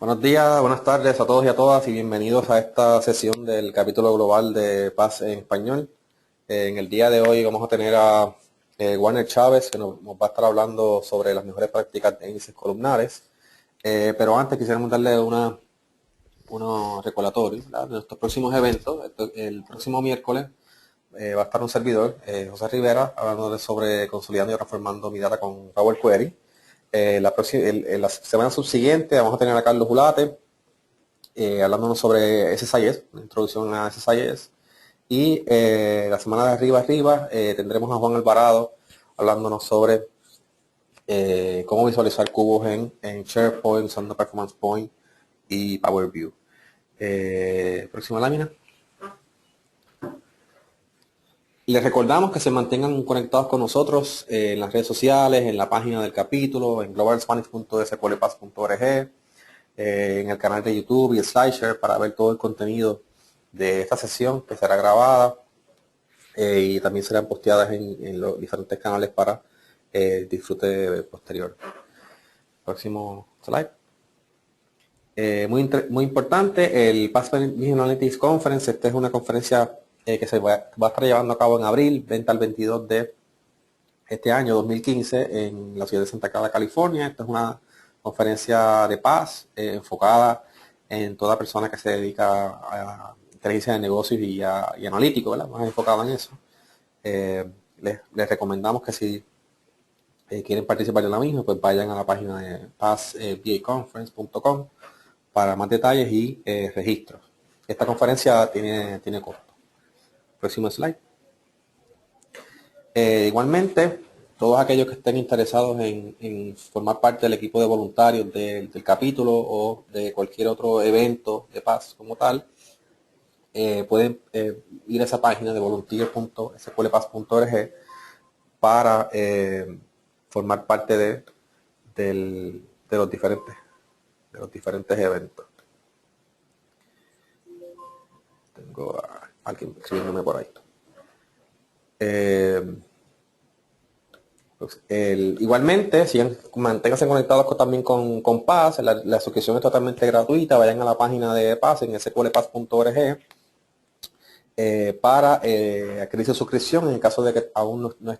Buenos días, buenas tardes a todos y a todas y bienvenidos a esta sesión del capítulo global de Paz en Español. En el día de hoy vamos a tener a Warner Chávez, que nos va a estar hablando sobre las mejores prácticas de índices columnares. Pero antes quisiéramos darle unos recordatorios, ¿verdad?, de nuestros próximos eventos. El próximo miércoles va a estar un servidor, José Rivera, hablando sobre consolidando y transformando mi data con Power Query. La semana subsiguiente vamos a tener a Carlos Julate hablándonos sobre SSIS, una introducción a SSIS. Y la semana de arriba tendremos a Juan Alvarado hablándonos sobre cómo visualizar cubos en SharePoint usando Performance Point y Power View. Próxima lámina. Les recordamos que se mantengan conectados con nosotros en las redes sociales, en la página del capítulo, en globalspanish.sqlpaz.org, en el canal de YouTube y SlideShare para ver todo el contenido de esta sesión que será grabada y también serán posteadas en los diferentes canales para disfrute posterior. Próximo slide. Muy importante, el Paz Vision Analytics Conference. Esta es una conferencia que se va a estar llevando a cabo en abril, 20 al 22 de este año 2015 en la ciudad de Santa Clara, California. Esta es una conferencia de paz enfocada en toda persona que se dedica a inteligencia de negocios y analítico, ¿verdad?, más enfocada en eso. Les recomendamos que si quieren participar de la misma, pues vayan a la página de pazvaconference.com para más detalles y registros. Esta conferencia tiene costo. Próximo slide. Igualmente, todos aquellos que estén interesados en formar parte del equipo de voluntarios del capítulo o de cualquier otro evento de paz como tal, pueden ir a esa página de volunteer.sqlpaz.org para formar parte de los diferentes eventos. Tengo a alguien escribiéndome por ahí. Igualmente, manténganse conectados también con Paz. La suscripción es totalmente gratuita. Vayan a la página de Paz en sqlpaz.org para adquirir su suscripción en el caso de que aún no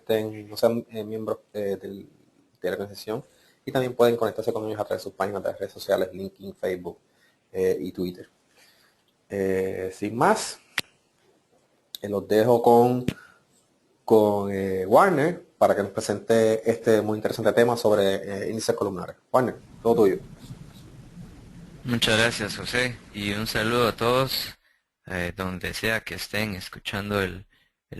sean miembros de la organización, y también pueden conectarse con ellos a través de sus páginas de redes sociales, LinkedIn, Facebook y Twitter. Sin más, los dejo con Warner para que nos presente este muy interesante tema sobre índices columnares. Warner, todo tuyo. Muchas gracias, José, y un saludo a todos, donde sea que estén escuchando el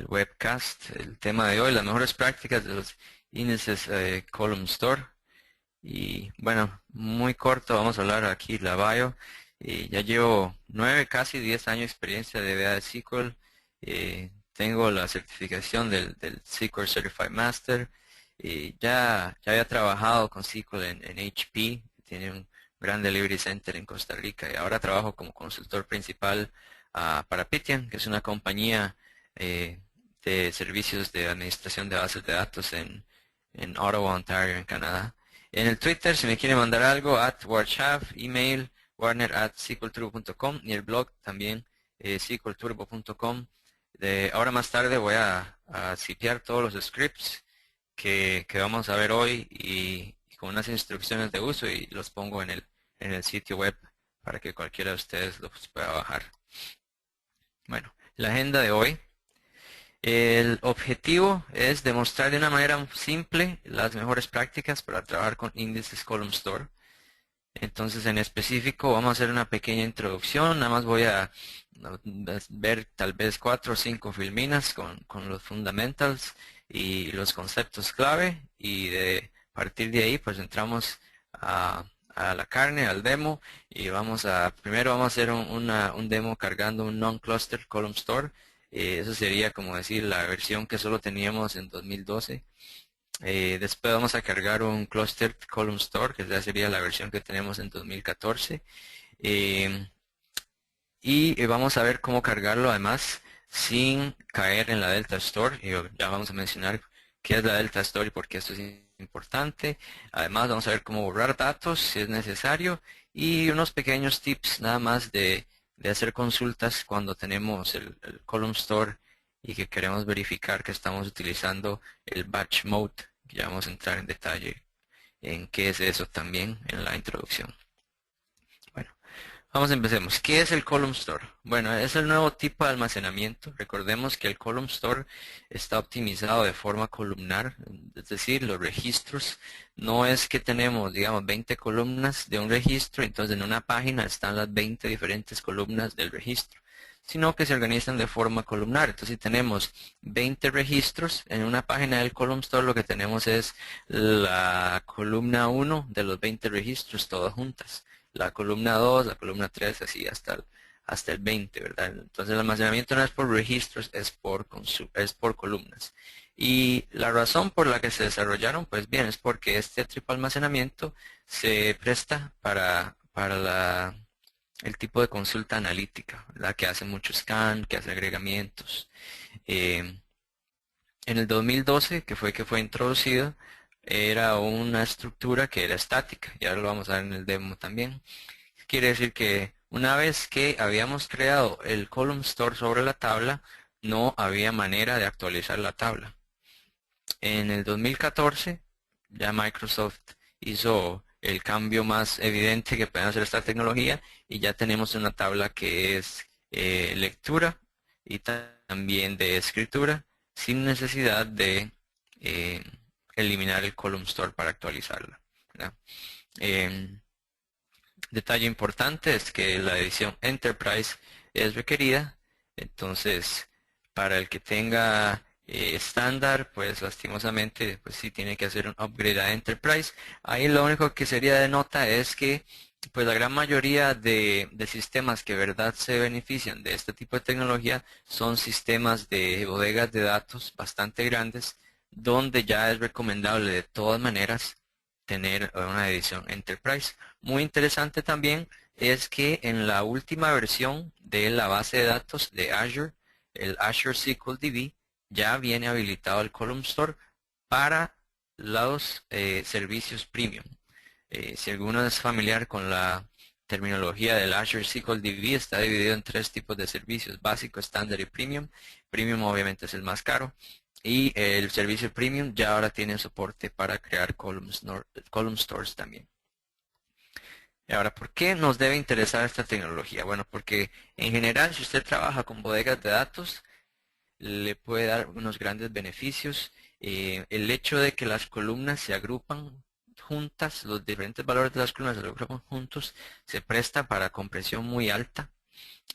webcast. El tema de hoy, las mejores prácticas de los índices Column Store. Y bueno, muy corto, vamos a hablar aquí la bio. Ya llevo 9, casi 10 años de experiencia de BA de SQL. Tengo la certificación del SQL Certified Master. Ya había trabajado con SQL en HP, tiene un gran delivery center en Costa Rica, y ahora trabajo como consultor principal para Pitian, que es una compañía de servicios de administración de bases de datos en Ottawa, Ontario, en Canadá. En el Twitter, si me quieren mandar algo, @warchav, email warner@sqlturbo.com, y el blog también, sqlturbo.com. Ahora más tarde voy a sitiar todos los scripts que vamos a ver hoy, y con unas instrucciones de uso, y los pongo en el sitio web para que cualquiera de ustedes los pueda bajar. Bueno, la agenda de hoy. El objetivo es demostrar de una manera simple las mejores prácticas para trabajar con índices Column Store. Entonces, en específico, vamos a hacer una pequeña introducción. Nada más voy a ver tal vez 4 o 5 filminas con los fundamentals y los conceptos clave, y de partir de ahí pues entramos a la carne, al demo, y primero vamos a hacer un demo cargando un non-cluster Column Store. Eso sería como decir la versión que solo teníamos en 2012. Después vamos a cargar un Clustered Column Store, que ya sería la versión que tenemos en 2014. Y vamos a ver cómo cargarlo además sin caer en la Delta Store. Y ya vamos a mencionar qué es la Delta Store y por qué esto es importante. Además vamos a ver cómo borrar datos si es necesario y unos pequeños tips nada más de hacer consultas cuando tenemos el column store y que queremos verificar que estamos utilizando el batch mode. Ya vamos a entrar en detalle en qué es eso también en la introducción. Bueno, empecemos. ¿Qué es el column store? Bueno, es el nuevo tipo de almacenamiento. Recordemos que el column store está optimizado de forma columnar, es decir, los registros no es que tenemos, digamos, 20 columnas de un registro, entonces en una página están las 20 diferentes columnas del registro, sino que se organizan de forma columnar. Entonces, si tenemos 20 registros en una página del column store, lo que tenemos es la columna 1 de los 20 registros todas juntas, la columna 2, la columna 3, así hasta el 20, ¿verdad? Entonces el almacenamiento no es por registros, es por columnas. Y la razón por la que se desarrollaron, pues bien, es porque este tipo de almacenamiento se presta para el tipo de consulta analítica, la que hace mucho scan, que hace agregamientos. Eh, en el 2012, que fue introducido, era una estructura que era estática, y ahora lo vamos a ver en el demo también. Quiere decir que una vez que habíamos creado el column store sobre la tabla, no había manera de actualizar la tabla. En el 2014, ya Microsoft hizo el cambio más evidente que puede hacer esta tecnología y ya tenemos una tabla que es lectura y también de escritura sin necesidad de eh, eliminar el column store para actualizarla, ¿verdad? Detalle importante es que la edición Enterprise es requerida, entonces para el que tenga estándar, pues lastimosamente pues sí tiene que hacer un upgrade a Enterprise. Ahí lo único que sería de nota es que pues la gran mayoría de sistemas que de verdad se benefician de este tipo de tecnología son sistemas de bodegas de datos bastante grandes, donde ya es recomendable de todas maneras tener una edición Enterprise. Muy interesante también es que en la última versión de la base de datos de Azure, el Azure SQL DB, ya viene habilitado el Column Store para los servicios premium. Si alguno es familiar con la terminología del Azure SQL DB, está dividido en tres tipos de servicios: básico, estándar y premium. Premium obviamente es el más caro. Y el servicio premium ya ahora tiene soporte para crear column stores también. Y ahora, ¿por qué nos debe interesar esta tecnología? Bueno, porque en general, si usted trabaja con bodegas de datos, le puede dar unos grandes beneficios. El hecho de que las columnas se agrupan juntas, los diferentes valores de las columnas se agrupan juntos, se presta para compresión muy alta.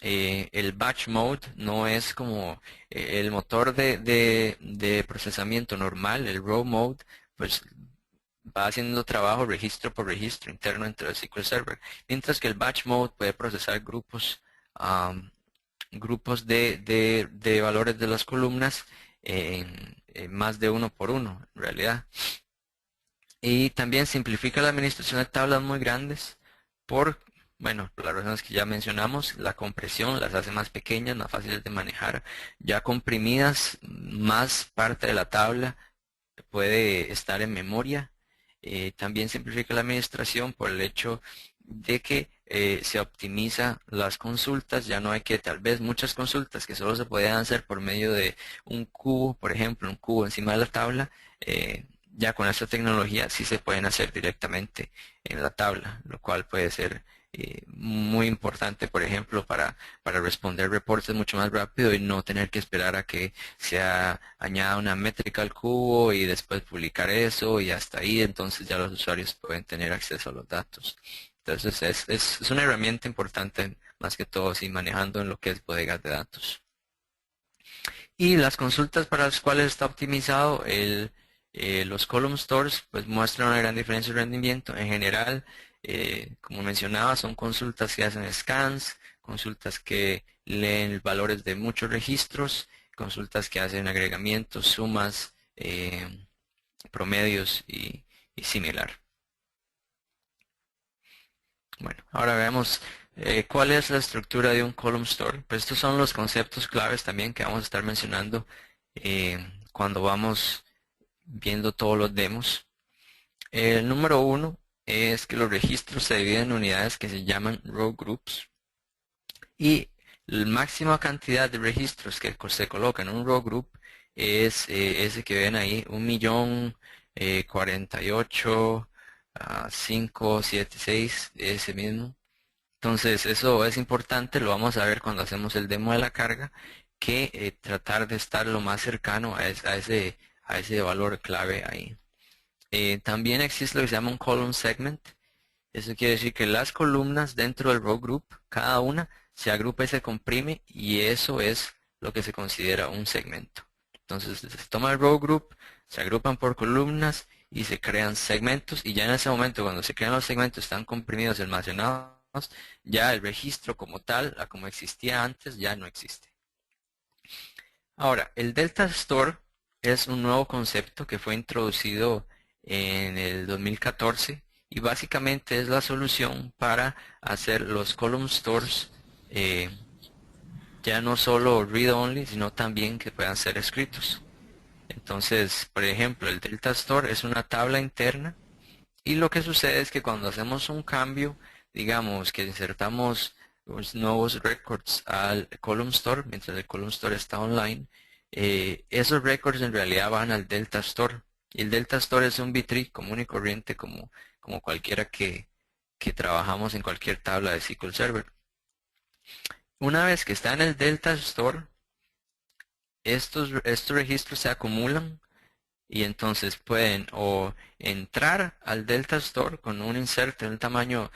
El batch mode no es como el motor de procesamiento normal, el raw mode, pues va haciendo trabajo registro por registro interno entre el SQL Server, mientras que el batch mode puede procesar grupos de valores de las columnas en más de uno por uno, en realidad. Y también simplifica la administración de tablas muy grandes por, bueno, por las razones que ya mencionamos. La compresión las hace más pequeñas, más fáciles de manejar. Ya comprimidas, más parte de la tabla puede estar en memoria. También simplifica la administración por el hecho de que se optimiza las consultas. Ya no hay que, tal vez muchas consultas que solo se podían hacer por medio de un cubo, por ejemplo, un cubo encima de la tabla. Ya con esta tecnología sí se pueden hacer directamente en la tabla, lo cual puede ser muy importante, por ejemplo, para responder reportes mucho más rápido y no tener que esperar a que se añada una métrica al cubo y después publicar eso y hasta ahí, entonces ya los usuarios pueden tener acceso a los datos. Entonces es una herramienta importante, más que todo, si manejando en lo que es bodegas de datos. Y las consultas para las cuales está optimizado los column stores, pues muestran una gran diferencia de rendimiento. En general, como mencionaba, son consultas que hacen scans, consultas que leen valores de muchos registros, consultas que hacen agregamientos, sumas, promedios y similar. Bueno, ahora veamos cuál es la estructura de un column store. Pues estos son los conceptos claves también que vamos a estar mencionando cuando vamos viendo todos los demos. El número uno es que los registros se dividen en unidades que se llaman row groups y la máxima cantidad de registros que se coloca en un row group es ese que ven ahí, 1.048.576, ese mismo. Entonces, eso es importante, lo vamos a ver cuando hacemos el demo de la carga, que tratar de estar lo más cercano a ese valor clave ahí. También existe lo que se llama un column segment. Eso quiere decir que las columnas dentro del row group, cada una se agrupa y se comprime, y eso es lo que se considera un segmento. Entonces, se toma el row group, se agrupan por columnas y se crean segmentos, y ya en ese momento, cuando se crean los segmentos, están comprimidos y almacenados, ya el registro como tal, a como existía antes, ya no existe. Ahora, el Delta Store es un nuevo concepto que fue introducido en el 2014 y básicamente es la solución para hacer los column stores eh, ya no solo read-only, sino también que puedan ser escritos. Entonces, por ejemplo, el Delta Store es una tabla interna y lo que sucede es que cuando hacemos un cambio, digamos que insertamos los nuevos records al column store, mientras el column store está online, esos records en realidad van al Delta Store. Y el Delta Store es un B-tree común y corriente como cualquiera que trabajamos en cualquier tabla de SQL Server. Una vez que está en el Delta Store, estos registros se acumulan y entonces pueden o entrar al Delta Store con un insert en el tamaño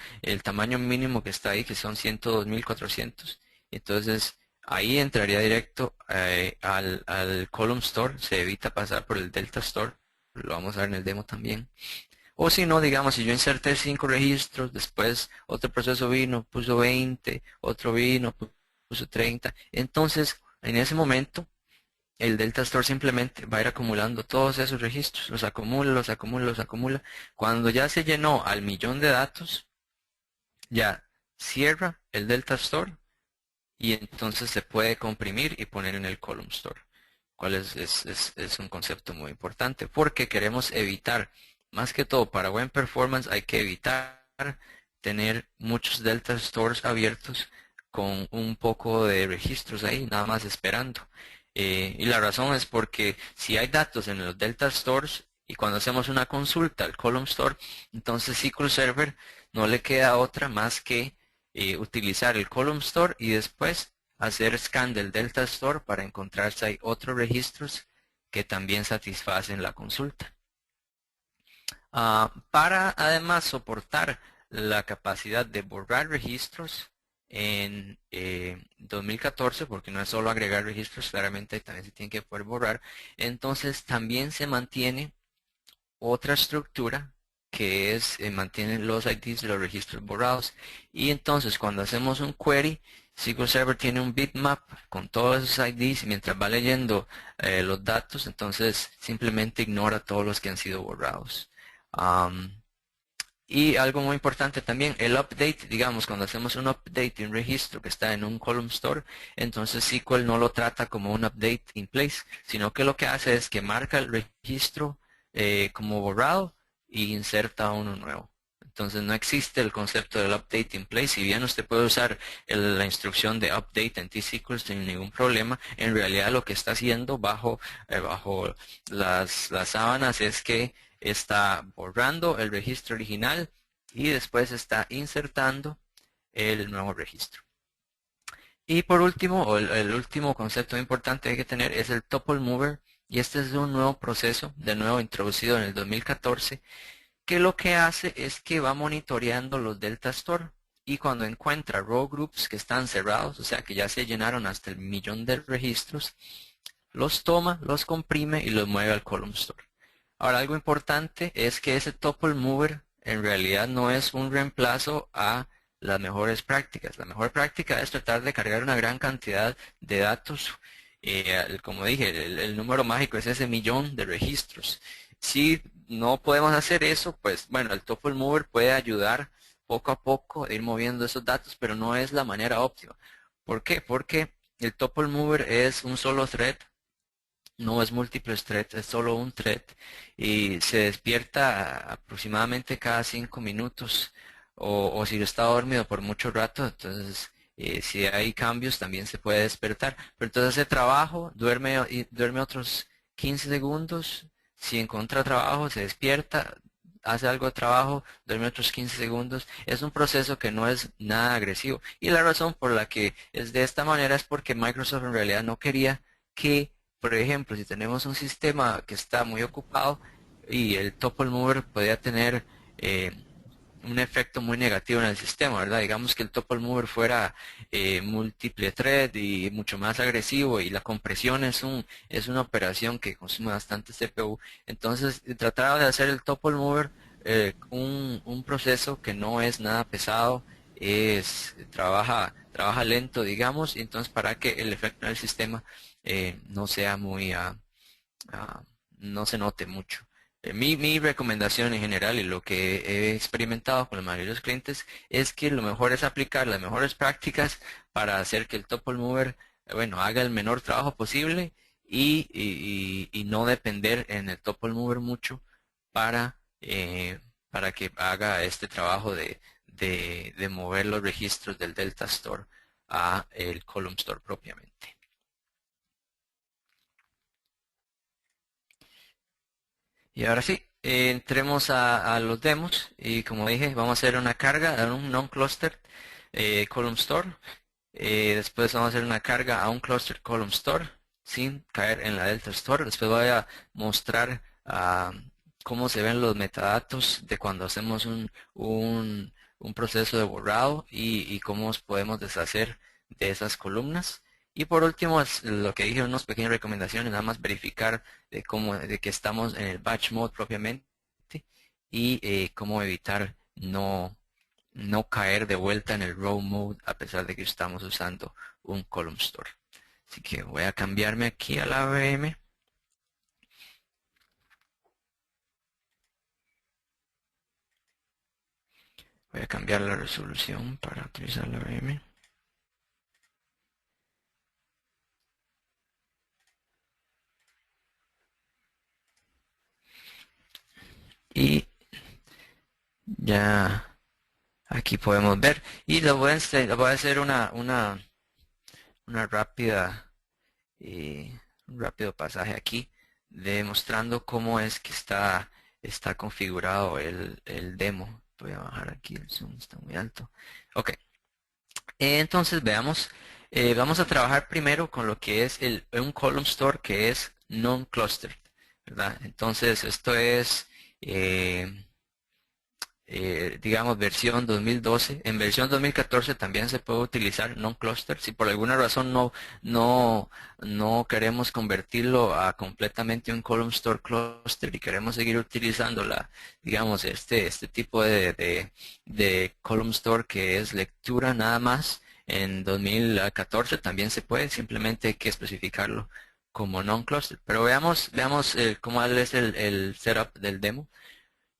mínimo que está ahí, que son 102.400. Entonces ahí entraría directo al Column Store, se evita pasar por el Delta Store, lo vamos a ver en el demo también. O si no, digamos, si yo inserté 5 registros, después otro proceso vino, puso 20, otro vino, puso 30, entonces en ese momento el Delta Store simplemente va a ir acumulando todos esos registros, los acumula, los acumula, los acumula. Cuando ya se llenó al millón de datos, ya cierra el Delta Store y entonces se puede comprimir y poner en el Column Store, cual es un concepto muy importante porque queremos evitar, más que todo para buen performance, hay que evitar tener muchos Delta Stores abiertos con un poco de registros ahí, nada más esperando. Y la razón es porque si hay datos en los Delta Stores y cuando hacemos una consulta al Column Store, entonces SQL Server no le queda otra más que utilizar el Column Store y después hacer scan del Delta Store para encontrar si hay otros registros que también satisfacen la consulta. Para además soportar la capacidad de borrar registros en 2014, porque no es solo agregar registros, claramente también se tiene que poder borrar, entonces también se mantiene otra estructura que es mantiene los IDs de los registros borrados. Y entonces cuando hacemos un query, SQL Server tiene un bitmap con todos esos IDs y mientras va leyendo los datos, entonces simplemente ignora todos los que han sido borrados. Y algo muy importante también, el update, digamos, cuando hacemos un update de un registro que está en un column store, entonces SQL no lo trata como un update in place, sino que lo que hace es que marca el registro como borrado y inserta uno nuevo. Entonces no existe el concepto del update in place. Si bien usted puede usar la instrucción de update en T-SQL sin ningún problema, en realidad lo que está haciendo bajo las sábanas es que está borrando el registro original y después está insertando el nuevo registro. Y por último, o el último concepto importante que hay que tener es el Tuple Mover, y este es un nuevo proceso, de nuevo introducido en el 2014, que lo que hace es que va monitoreando los Delta Store y cuando encuentra row groups que están cerrados, o sea que ya se llenaron hasta el millón de registros, los toma, los comprime y los mueve al Column Store. Ahora, algo importante es que ese Tuple Mover en realidad no es un reemplazo a las mejores prácticas. La mejor práctica es tratar de cargar una gran cantidad de datos. Como dije, el número mágico es ese millón de registros. Si no podemos hacer eso, pues bueno, el Tuple Mover puede ayudar poco a poco a ir moviendo esos datos, pero no es la manera óptima. ¿Por qué? Porque el Tuple Mover es un solo thread no es múltiples threads, es solo un thread y se despierta aproximadamente cada 5 minutos o si está dormido por mucho rato, entonces si hay cambios también se puede despertar. Pero entonces hace trabajo, duerme y duerme otros 15 segundos, si encuentra trabajo se despierta, hace algo de trabajo, duerme otros 15 segundos. Es un proceso que no es nada agresivo. Y la razón por la que es de esta manera es porque Microsoft en realidad no quería que, por ejemplo, si tenemos un sistema que está muy ocupado y el topple mover podía tener eh, un efecto muy negativo en el sistema, ¿verdad? Digamos que el topple mover fuera múltiple thread y mucho más agresivo y la compresión es una operación que consume bastante CPU. Entonces trataba de hacer el topple mover un proceso que no es nada pesado, trabaja lento, digamos, y entonces para que el efecto en el sistema no sea muy ah, no se note mucho. Mi recomendación en general y lo que he experimentado con la mayoría de los clientes es que lo mejor es aplicar las mejores prácticas para hacer que el topple mover, bueno, haga el menor trabajo posible y no depender en el topple mover mucho para, para que haga este trabajo de mover los registros del Delta Store a el Column Store propiamente. Y ahora sí, entremos a los demos y como dije, vamos a hacer una carga a un non-cluster column store. Después vamos a hacer una carga a un cluster column store sin caer en la Delta Store. Después voy a mostrar cómo se ven los metadatos de cuando hacemos un proceso de borrado y cómo nos podemos deshacer de esas columnas. Y por último, es lo que dije, unas pequeñas recomendaciones, nada más verificar de que estamos en el batch mode propiamente y cómo evitar no caer de vuelta en el row mode a pesar de que estamos usando un column store. Así que voy a cambiarme aquí a la VM. Voy a cambiar la resolución para utilizar la VM. Y ya aquí podemos ver. Y le voy a hacer una rápida, un rápido pasaje aquí demostrando cómo es que está configurado el demo. Voy a bajar aquí el zoom, está muy alto. Ok, entonces veamos, vamos a trabajar primero con lo que es un column store que es non-clustered, ¿verdad? Entonces esto es eh, digamos, versión 2012. En versión 2014 también se puede utilizar non-cluster. Si por alguna razón no queremos convertirlo a completamente un column store cluster y queremos seguir utilizando digamos, este tipo de column store que es lectura nada más, en 2014 también se puede, simplemente hay que especificarlo como non-cluster. Pero veamos cómo es el setup del demo.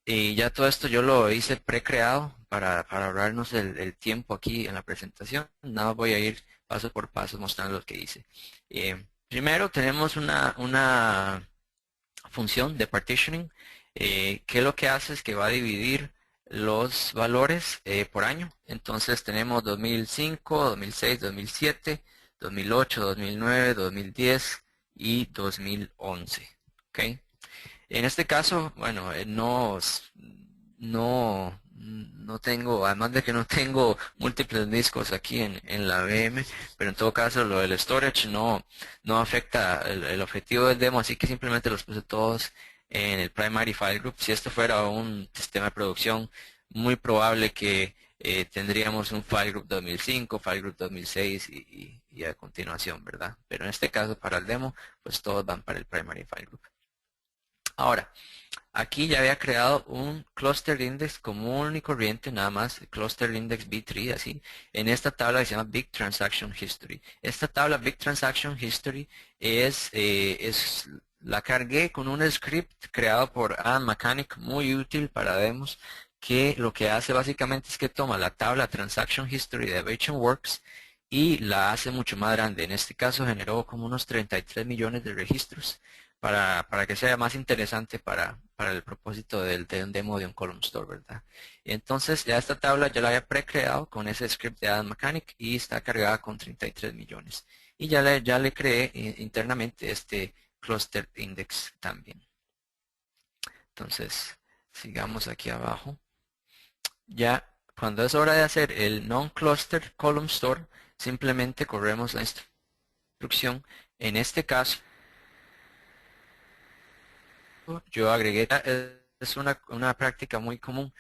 Y ya todo esto yo lo hice precreado para ahorrarnos el tiempo aquí en la presentación. Nada, voy a ir paso por paso mostrando lo que hice. Primero tenemos una función de partitioning que lo que hace es que va a dividir los valores por año. Entonces tenemos 2005, 2006, 2007, 2008, 2009, 2010 y 2011. ¿Ok? En este caso, bueno, no tengo, además de que no tengo múltiples discos aquí en la VM, pero en todo caso lo del storage no afecta el objetivo del demo, así que simplemente los puse todos en el primary file group. Si esto fuera un sistema de producción, muy probable que tendríamos un file group 2005, file group 2006 y a continuación, ¿verdad? Pero en este caso, para el demo, pues todos van para el primary file group. Ahora, aquí ya había creado un cluster index común y corriente, nada más, cluster index B3, así, en esta tabla que se llama Big Transaction History. Esta tabla Big Transaction History la cargué con un script creado por Adam Mechanic, muy útil para demos, que lo que hace básicamente es que toma la tabla Transaction History de Works y la hace mucho más grande. En este caso generó como unos 33 millones de registros para que sea más interesante para el propósito de un demo de un column store, ¿verdad? Entonces ya esta tabla ya la había precreado con ese script de Adam Mechanic y está cargada con 33 millones. Y ya le creé internamente este cluster index también. Entonces, sigamos aquí abajo. Ya cuando es hora de hacer el non-cluster column store, simplemente corremos la instrucción. En este caso, yo agregué, es una práctica muy común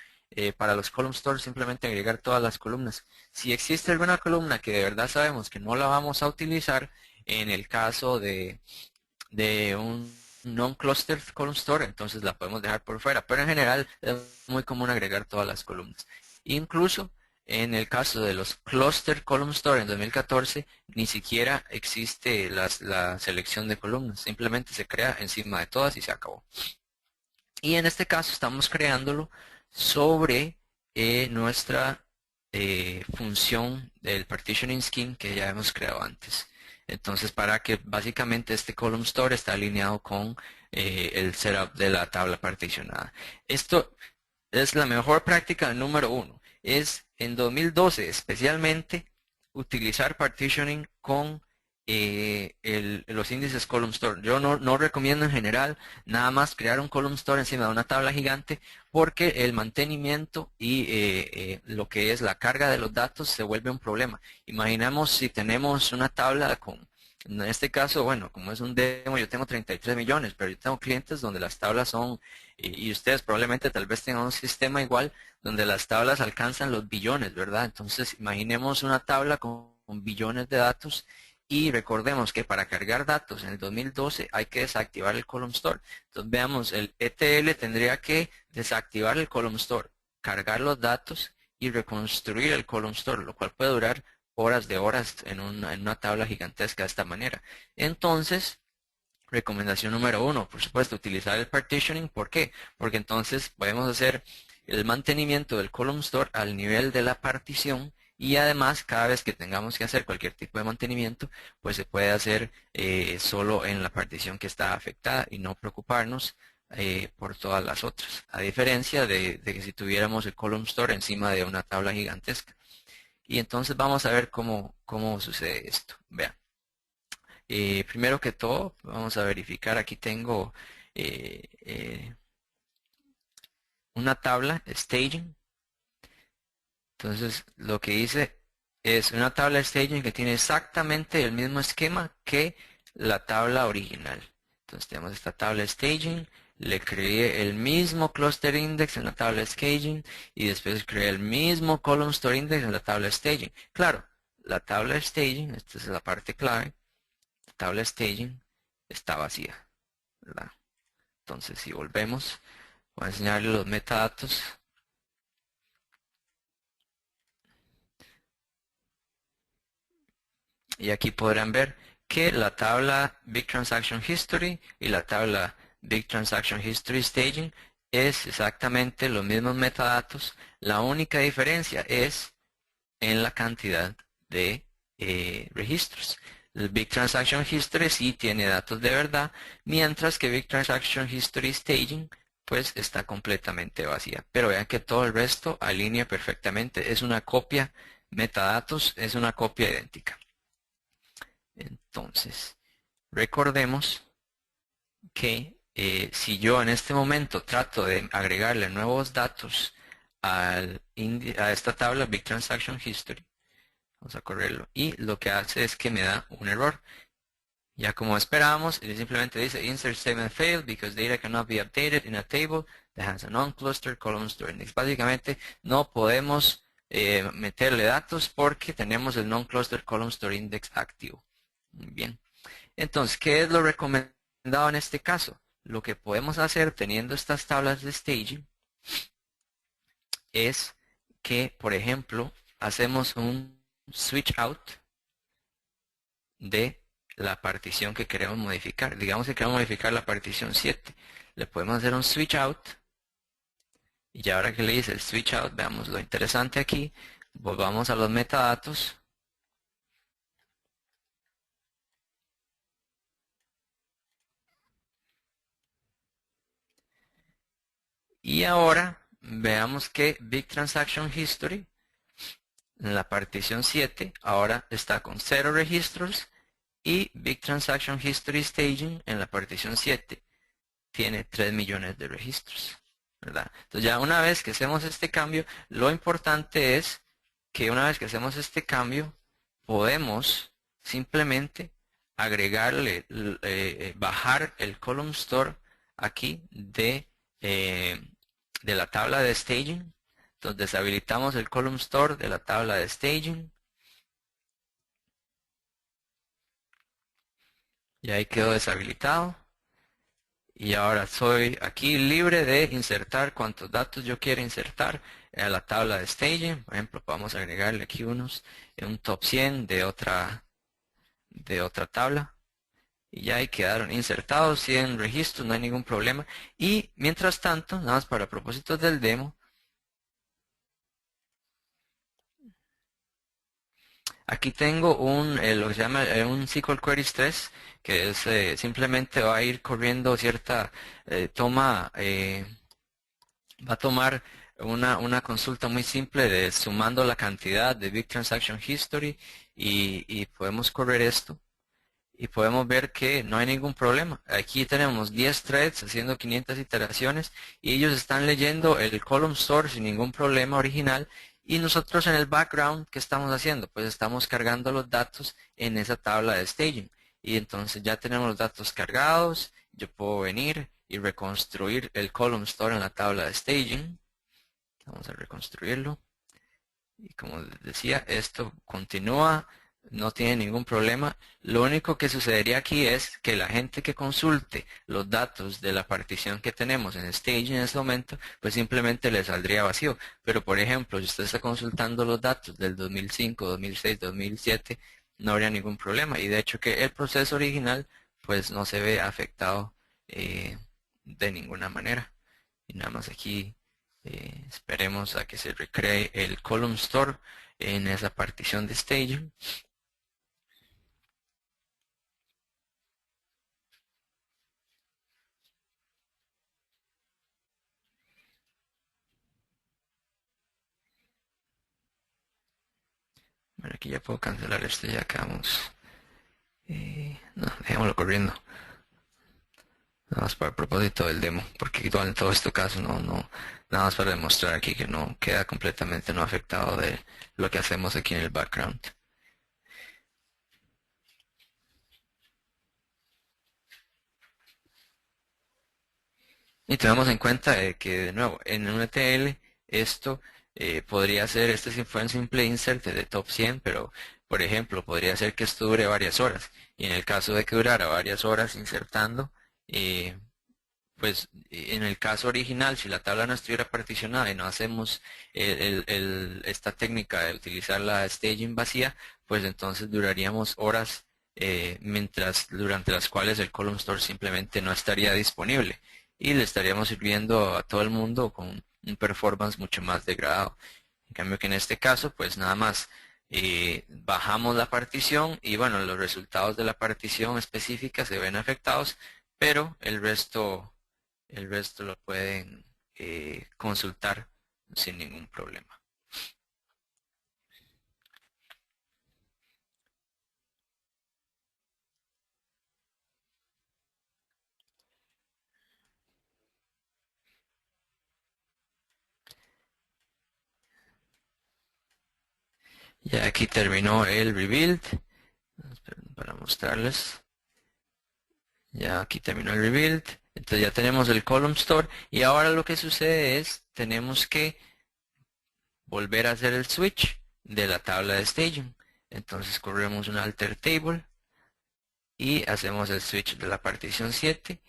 para los column stores, simplemente agregar todas las columnas. Si existe alguna columna que de verdad sabemos que no la vamos a utilizar, en el caso de un non-cluster column store, entonces la podemos dejar por fuera, pero en general es muy común agregar todas las columnas. Incluso en el caso de los cluster column store en 2014, ni siquiera existe la selección de columnas, simplemente se crea encima de todas y se acabó. Y en este caso estamos creándolo sobre nuestra función del partitioning scheme que ya hemos creado antes. Entonces, para que básicamente este column store está alineado con el setup de la tabla particionada. Esto es la mejor práctica número 1. Es en 2012 especialmente utilizar partitioning con los índices column store. Yo no recomiendo en general nada más crear un column store encima de una tabla gigante porque el mantenimiento y lo que es la carga de los datos se vuelve un problema. Imaginemos si tenemos una tabla con, en este caso, bueno, como es un demo, yo tengo 33 millones, pero yo tengo clientes donde las tablas son, y ustedes probablemente tal vez tengan un sistema igual donde las tablas alcanzan los billones, ¿verdad? Entonces, imaginemos una tabla con billones de datos y recordemos que para cargar datos en el 2012 hay que desactivar el column store. Entonces veamos, el ETL tendría que desactivar el column store, cargar los datos y reconstruir el column store, lo cual puede durar horas de horas en una tabla gigantesca de esta manera. Entonces, recomendación número 1, por supuesto, utilizar el partitioning. ¿Por qué? Porque entonces podemos hacer el mantenimiento del column store al nivel de la partición y además cada vez que tengamos que hacer cualquier tipo de mantenimiento, pues se puede hacer solo en la partición que está afectada y no preocuparnos por todas las otras. A diferencia de que si tuviéramos el column store encima de una tabla gigantesca. Y entonces vamos a ver cómo sucede esto. Vean. Primero que todo, vamos a verificar. Aquí tengo una tabla, staging. Entonces, lo que hice es una tabla staging que tiene exactamente el mismo esquema que la tabla original. Entonces, tenemos esta tabla staging. Le creé el mismo cluster index en la tabla staging y después creé el mismo column store index en la tabla staging. Claro, la tabla staging, esta es la parte clave, la tabla staging está vacía, ¿verdad? Entonces, si volvemos, voy a enseñarle los metadatos. Y aquí podrán ver que la tabla Big Transaction History y la tabla Big Transaction History Staging es exactamente los mismos metadatos. La única diferencia es en la cantidad de registros. El Big Transaction History sí tiene datos de verdad, mientras que Big Transaction History Staging pues está completamente vacía. Pero vean que todo el resto alinea perfectamente. Es una copia, metadatos es una copia idéntica. Entonces, recordemos que si yo en este momento trato de agregarle nuevos datos a esta tabla Big Transaction History, vamos a correrlo, y lo que hace es que me da un error. Ya como esperábamos, simplemente dice insert statement failed because data cannot be updated in a table that has a non-cluster column store index. Básicamente no podemos meterle datos porque tenemos el non-cluster column store index activo. Muy bien. Entonces, ¿qué es lo recomendado en este caso? Lo que podemos hacer teniendo estas tablas de staging es que, por ejemplo, hacemos un switch out de la partición que queremos modificar. Digamos que queremos modificar la partición 7. Le podemos hacer un switch out. Y ahora que le hice el switch out, veamos lo interesante aquí. Volvamos a los metadatos. Y ahora veamos que Big Transaction History en la partición 7 ahora está con 0 registros y Big Transaction History Staging en la partición 7 tiene 3 millones de registros, ¿verdad? Entonces ya una vez que hacemos este cambio, lo importante es que una vez que hacemos este cambio, podemos simplemente agregarle, bajar el column store aquí de la tabla de staging. Entonces deshabilitamos el column store de la tabla de staging. Y ahí quedó deshabilitado. Y ahora soy aquí libre de insertar cuantos datos yo quiera insertar a la tabla de staging. Por ejemplo, vamos a agregarle aquí unos en un top 100 de otra tabla. Y ya ahí quedaron insertados 100 registros, no hay ningún problema. Y mientras tanto, nada más para propósitos del demo, aquí tengo lo que se llama un SQL Queries 3, que es simplemente va a ir corriendo cierta va a tomar una consulta muy simple de sumando la cantidad de Big Transaction History y podemos correr esto. Y podemos ver que no hay ningún problema. Aquí tenemos 10 threads haciendo 500 iteraciones y ellos están leyendo el column store sin ningún problema original. Y nosotros en el background, ¿qué estamos haciendo? Pues estamos cargando los datos en esa tabla de staging. Y entonces ya tenemos los datos cargados. Yo puedo venir y reconstruir el column store en la tabla de staging. Vamos a reconstruirlo. Y como les decía, esto continúa, no tiene ningún problema. Lo único que sucedería aquí es que la gente que consulte los datos de la partición que tenemos en Staging en este momento, pues simplemente le saldría vacío. Pero por ejemplo, si usted está consultando los datos del 2005, 2006, 2007, no habría ningún problema. Y de hecho que el proceso original, pues no se ve afectado de ninguna manera. Y nada más aquí esperemos a que se recree el column store en esa partición de staging. Bueno, aquí ya puedo cancelar esto, ya acabamos. No, dejémoslo corriendo. Nada más para el propósito del demo, porque igual en todo este caso nada más para demostrar aquí que no queda completamente no afectado de lo que hacemos aquí en el background. Y tenemos en cuenta que, de nuevo, en un ETL esto podría ser, este sí fue un simple insert de top 100, pero, por ejemplo, podría ser que esto dure varias horas. Y en el caso de que durara varias horas insertando, pues en el caso original, si la tabla no estuviera particionada y no hacemos esta técnica de utilizar la staging vacía, pues entonces duraríamos horas durante las cuales el column store simplemente no estaría disponible y le estaríamos sirviendo a todo el mundo con un performance mucho más degradado. En cambio que en este caso, pues nada más bajamos la partición y bueno, los resultados de la partición específica se ven afectados, pero el resto lo pueden consultar sin ningún problema. Ya aquí terminó el rebuild. Para mostrarles. Ya aquí terminó el rebuild. Entonces ya tenemos el column store. Y ahora lo que sucede es, tenemos que volver a hacer el switch de la tabla de staging. Entonces corremos un alter table y hacemos el switch de la partición 7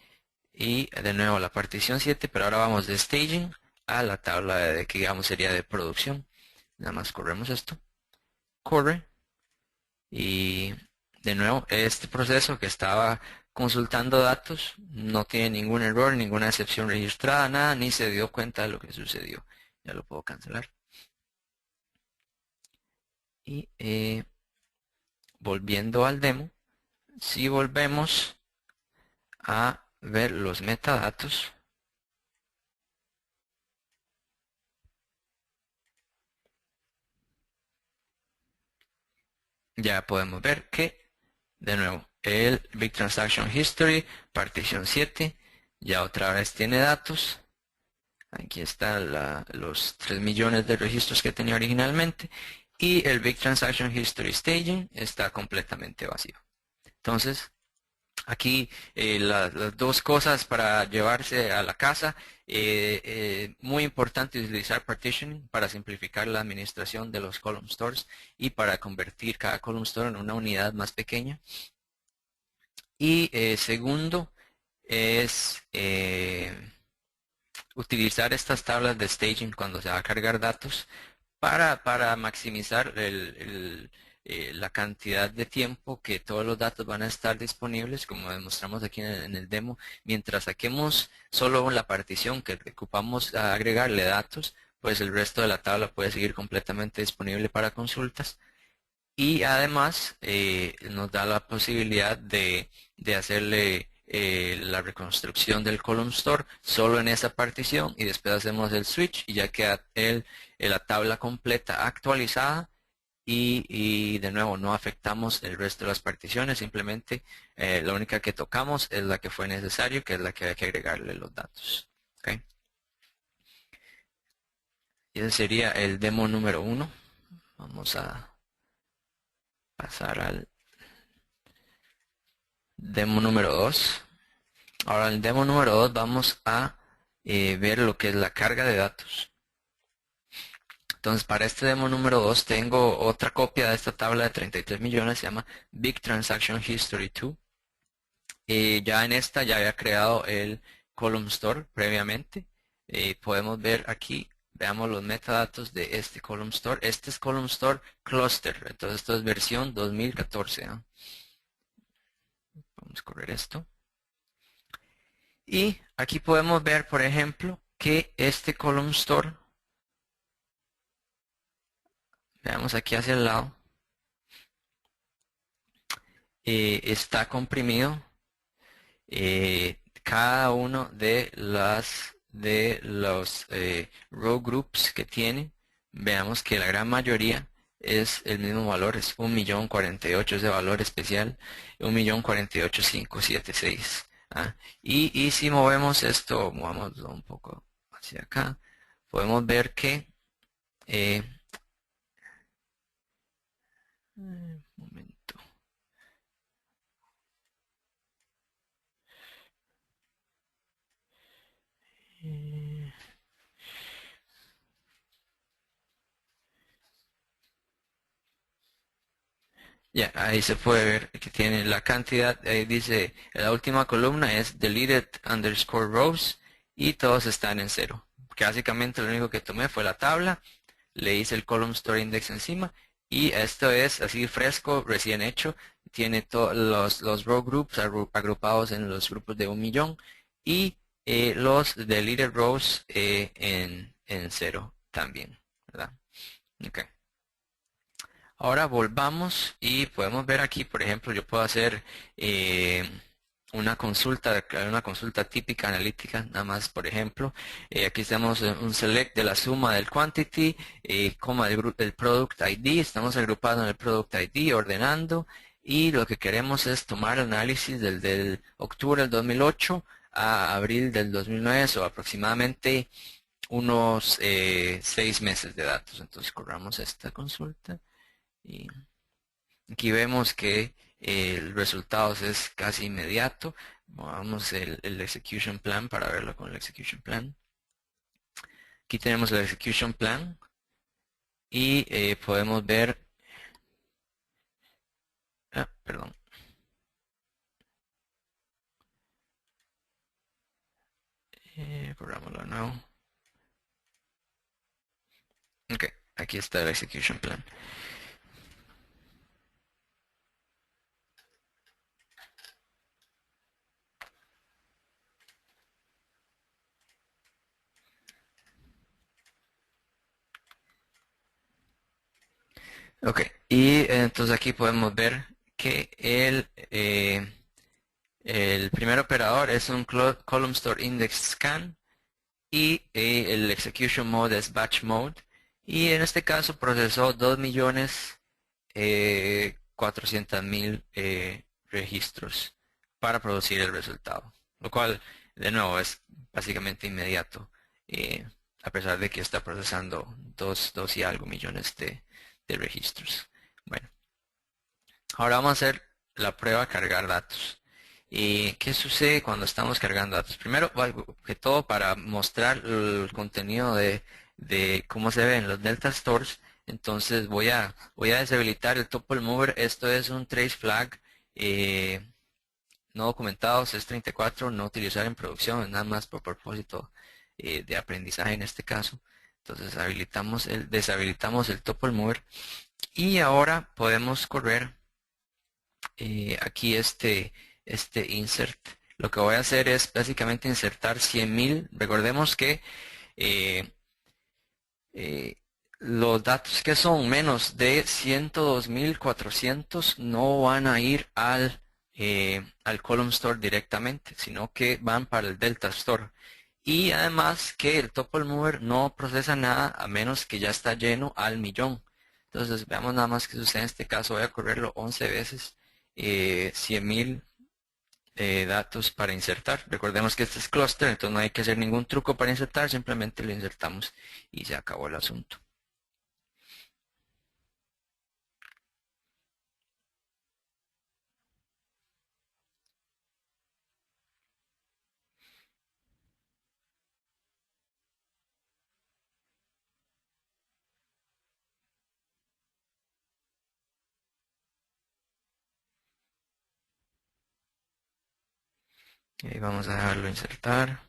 y de nuevo la partición 7, pero ahora vamos de staging a la tabla de que digamos sería de producción. Nada más corremos esto, corre y de nuevo este proceso que estaba consultando datos no tiene ningún error, ninguna excepción registrada, nada, ni se dio cuenta de lo que sucedió. Ya lo puedo cancelar. Y volviendo al demo, si volvemos a ver los metadatos, ya podemos ver que, de nuevo, el Big Transaction History, partición 7, ya otra vez tiene datos. Aquí están los 3 millones de registros que tenía originalmente. Y el Big Transaction History Staging está completamente vacío. Entonces, aquí las dos cosas para llevarse a la casa. Muy importante utilizar partitioning para simplificar la administración de los column stores y para convertir cada column store en una unidad más pequeña. Y segundo es utilizar estas tablas de staging cuando se va a cargar datos para maximizar la cantidad de tiempo que todos los datos van a estar disponibles, como demostramos aquí en el demo. Mientras saquemos solo la partición que ocupamos a agregarle datos, pues el resto de la tabla puede seguir completamente disponible para consultas. Y además nos da la posibilidad de hacerle la reconstrucción del column store solo en esa partición y después hacemos el switch y ya queda la tabla completa actualizada y de nuevo no afectamos el resto de las particiones, simplemente la única que tocamos es la que fue necesario, que es la que hay que agregarle los datos. ¿Okay? Y ese sería el demo número 1. Vamos a pasar al demo número 2. Ahora en el demo número 2 vamos a ver lo que es la carga de datos. Entonces para este demo número 2 tengo otra copia de esta tabla de 33 millones, se llama Big Transaction History 2. Ya en esta ya había creado el column store previamente. Podemos ver aquí, veamos los metadatos de este column store. Este es column store cluster, entonces esto es versión 2014. ¿No? Vamos a correr esto. Y aquí podemos ver, por ejemplo, que este column store, veamos aquí hacia el lado, está comprimido cada uno de los row groups que tiene. Veamos que la gran mayoría es el mismo valor, es 1.048.000, es de valor especial, 1.048.576. ¿Ah? Y si movemos esto, movámoslo un poco hacia acá, podemos ver que eh, un momento. Ya, ahí se puede ver que tiene la cantidad, ahí dice, la última columna es deleted underscore rows y todos están en cero. Que básicamente lo único que tomé fue la tabla, le hice el column store index encima y esto es así fresco, recién hecho. Tiene todos los row groups agrupados en los grupos de 1.000.000 y los deleted rows en cero también, ¿verdad? Okay. Ahora volvamos y podemos ver aquí, por ejemplo, yo puedo hacer una consulta típica analítica, nada más, por ejemplo, aquí tenemos un select de la suma del quantity, coma del product ID, estamos agrupando en el product ID, ordenando, y lo que queremos es tomar el análisis del octubre del 2008 a abril del 2009, o aproximadamente unos 6 meses de datos. Entonces corramos esta consulta. Y aquí vemos que el resultado es casi inmediato. Vamos el execution plan para verlo con el execution plan. Aquí tenemos el execution plan y podemos ver, perdón. Corrámoslo de nuevo. Ok, aquí está el execution plan. Ok, y entonces aquí podemos ver que el primer operador es un column store index scan y el execution mode es batch mode y en este caso procesó 2 millones 400,000 registros para producir el resultado, lo cual de nuevo es básicamente inmediato, a pesar de que está procesando 2 y algo millones de registros. Bueno, ahora vamos a hacer la prueba de cargar datos. ¿Y qué sucede cuando estamos cargando datos? Primero, que todo, para mostrar el contenido de cómo se ve en los Delta Stores, entonces voy a deshabilitar el Tuple Mover. Esto es un trace flag no documentado, CS34, no utilizar en producción, nada más por propósito de aprendizaje en este caso. Entonces deshabilitamos el Tuple Mover y ahora podemos correr aquí este insert. Lo que voy a hacer es básicamente insertar 100,000. Recordemos que eh, eh, los datos que son menos de 102,400 no van a ir al column store directamente, sino que van para el Delta Store. Y además que el Tuple Mover no procesa nada a menos que ya está lleno al millón. Entonces veamos nada más qué sucede en este caso. Voy a correrlo 11 veces, 100,000 datos para insertar. Recordemos que este es cluster, entonces no hay que hacer ningún truco para insertar, simplemente lo insertamos y se acabó el asunto. Y vamos a dejarlo insertar.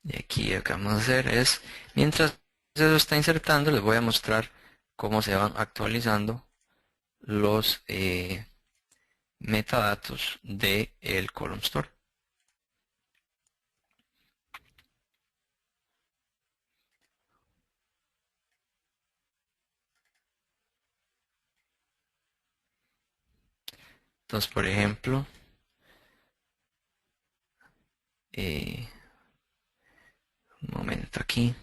Y aquí lo que vamos a hacer es, mientras eso está insertando, les voy a mostrar cómo se van actualizando los metadatos del column store. Entonces, por ejemplo, un momento aquí.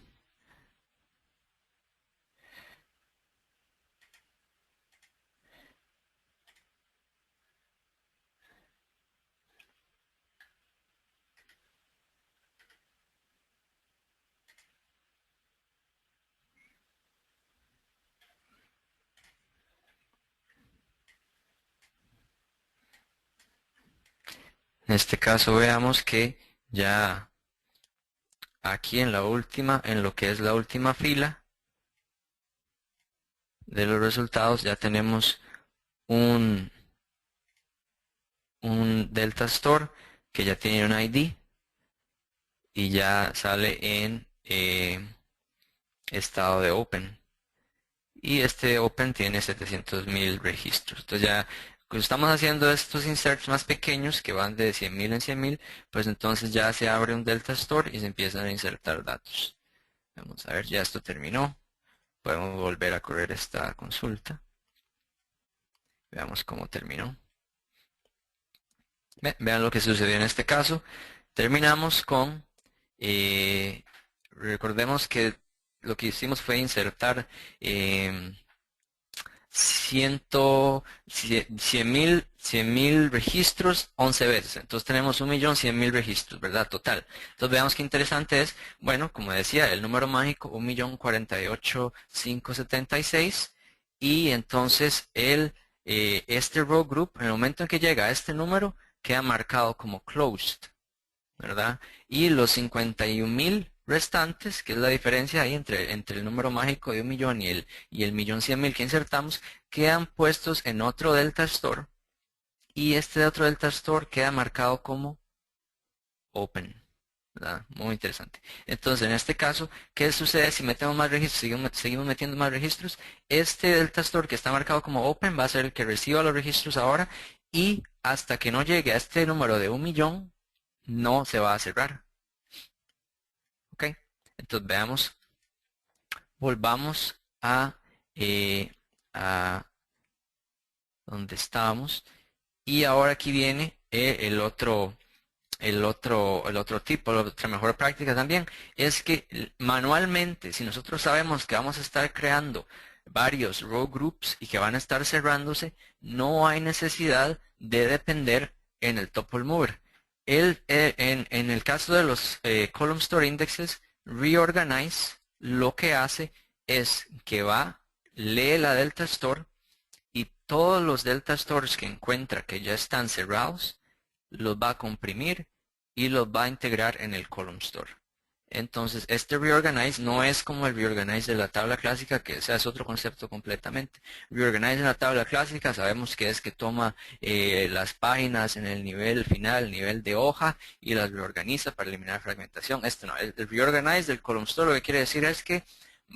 En este caso veamos que ya aquí en lo que es la última fila de los resultados, ya tenemos un, un Delta Store que ya tiene un ID y ya sale en estado de Open. Y este Open tiene 700,000 registros. Entonces ya, cuando estamos haciendo estos inserts más pequeños que van de 100,000 en 100,000, pues entonces ya se abre un Delta Store y se empiezan a insertar datos. Vamos a ver, ya esto terminó. Podemos volver a correr esta consulta. Veamos cómo terminó. Vean lo que sucedió en este caso. Terminamos con, recordemos que lo que hicimos fue insertar 100,000 registros 11 veces. Entonces tenemos 1,100,000 registros, ¿verdad? Total. Entonces veamos qué interesante es. Bueno, como decía, el número mágico 1,048,576. Y entonces este row group, en el momento en que llega a este número, queda marcado como closed, ¿verdad? Y los 51,000 restantes, que es la diferencia ahí entre el número mágico de 1,000,000 y el 1,100,000 que insertamos, quedan puestos en otro Delta Store y este otro Delta Store queda marcado como Open, ¿verdad? Muy interesante. Entonces, en este caso, ¿qué sucede si metemos más registros? Seguimos metiendo más registros. Este Delta Store que está marcado como Open va a ser el que reciba los registros ahora y hasta que no llegue a este número de 1,000,000, no se va a cerrar. ¿Ok? Entonces veamos, volvamos a donde estábamos y ahora aquí viene el otro el otro tipo, la otra mejor práctica también, es que manualmente, si nosotros sabemos que vamos a estar creando varios row groups y que van a estar cerrándose, no hay necesidad de depender en el tuple mover. En el caso de los column store indexes, reorganize lo que hace es que lee la delta store y todos los delta stores que encuentra que ya están cerrados, los va a comprimir y los va a integrar en el column store. Entonces, este reorganize no es como el reorganize de la tabla clásica, que ese es otro concepto completamente. Reorganize en la tabla clásica sabemos que es que toma las páginas en el nivel final, el nivel de hoja, y las reorganiza para eliminar fragmentación. Este no, el reorganize del column store lo que quiere decir es que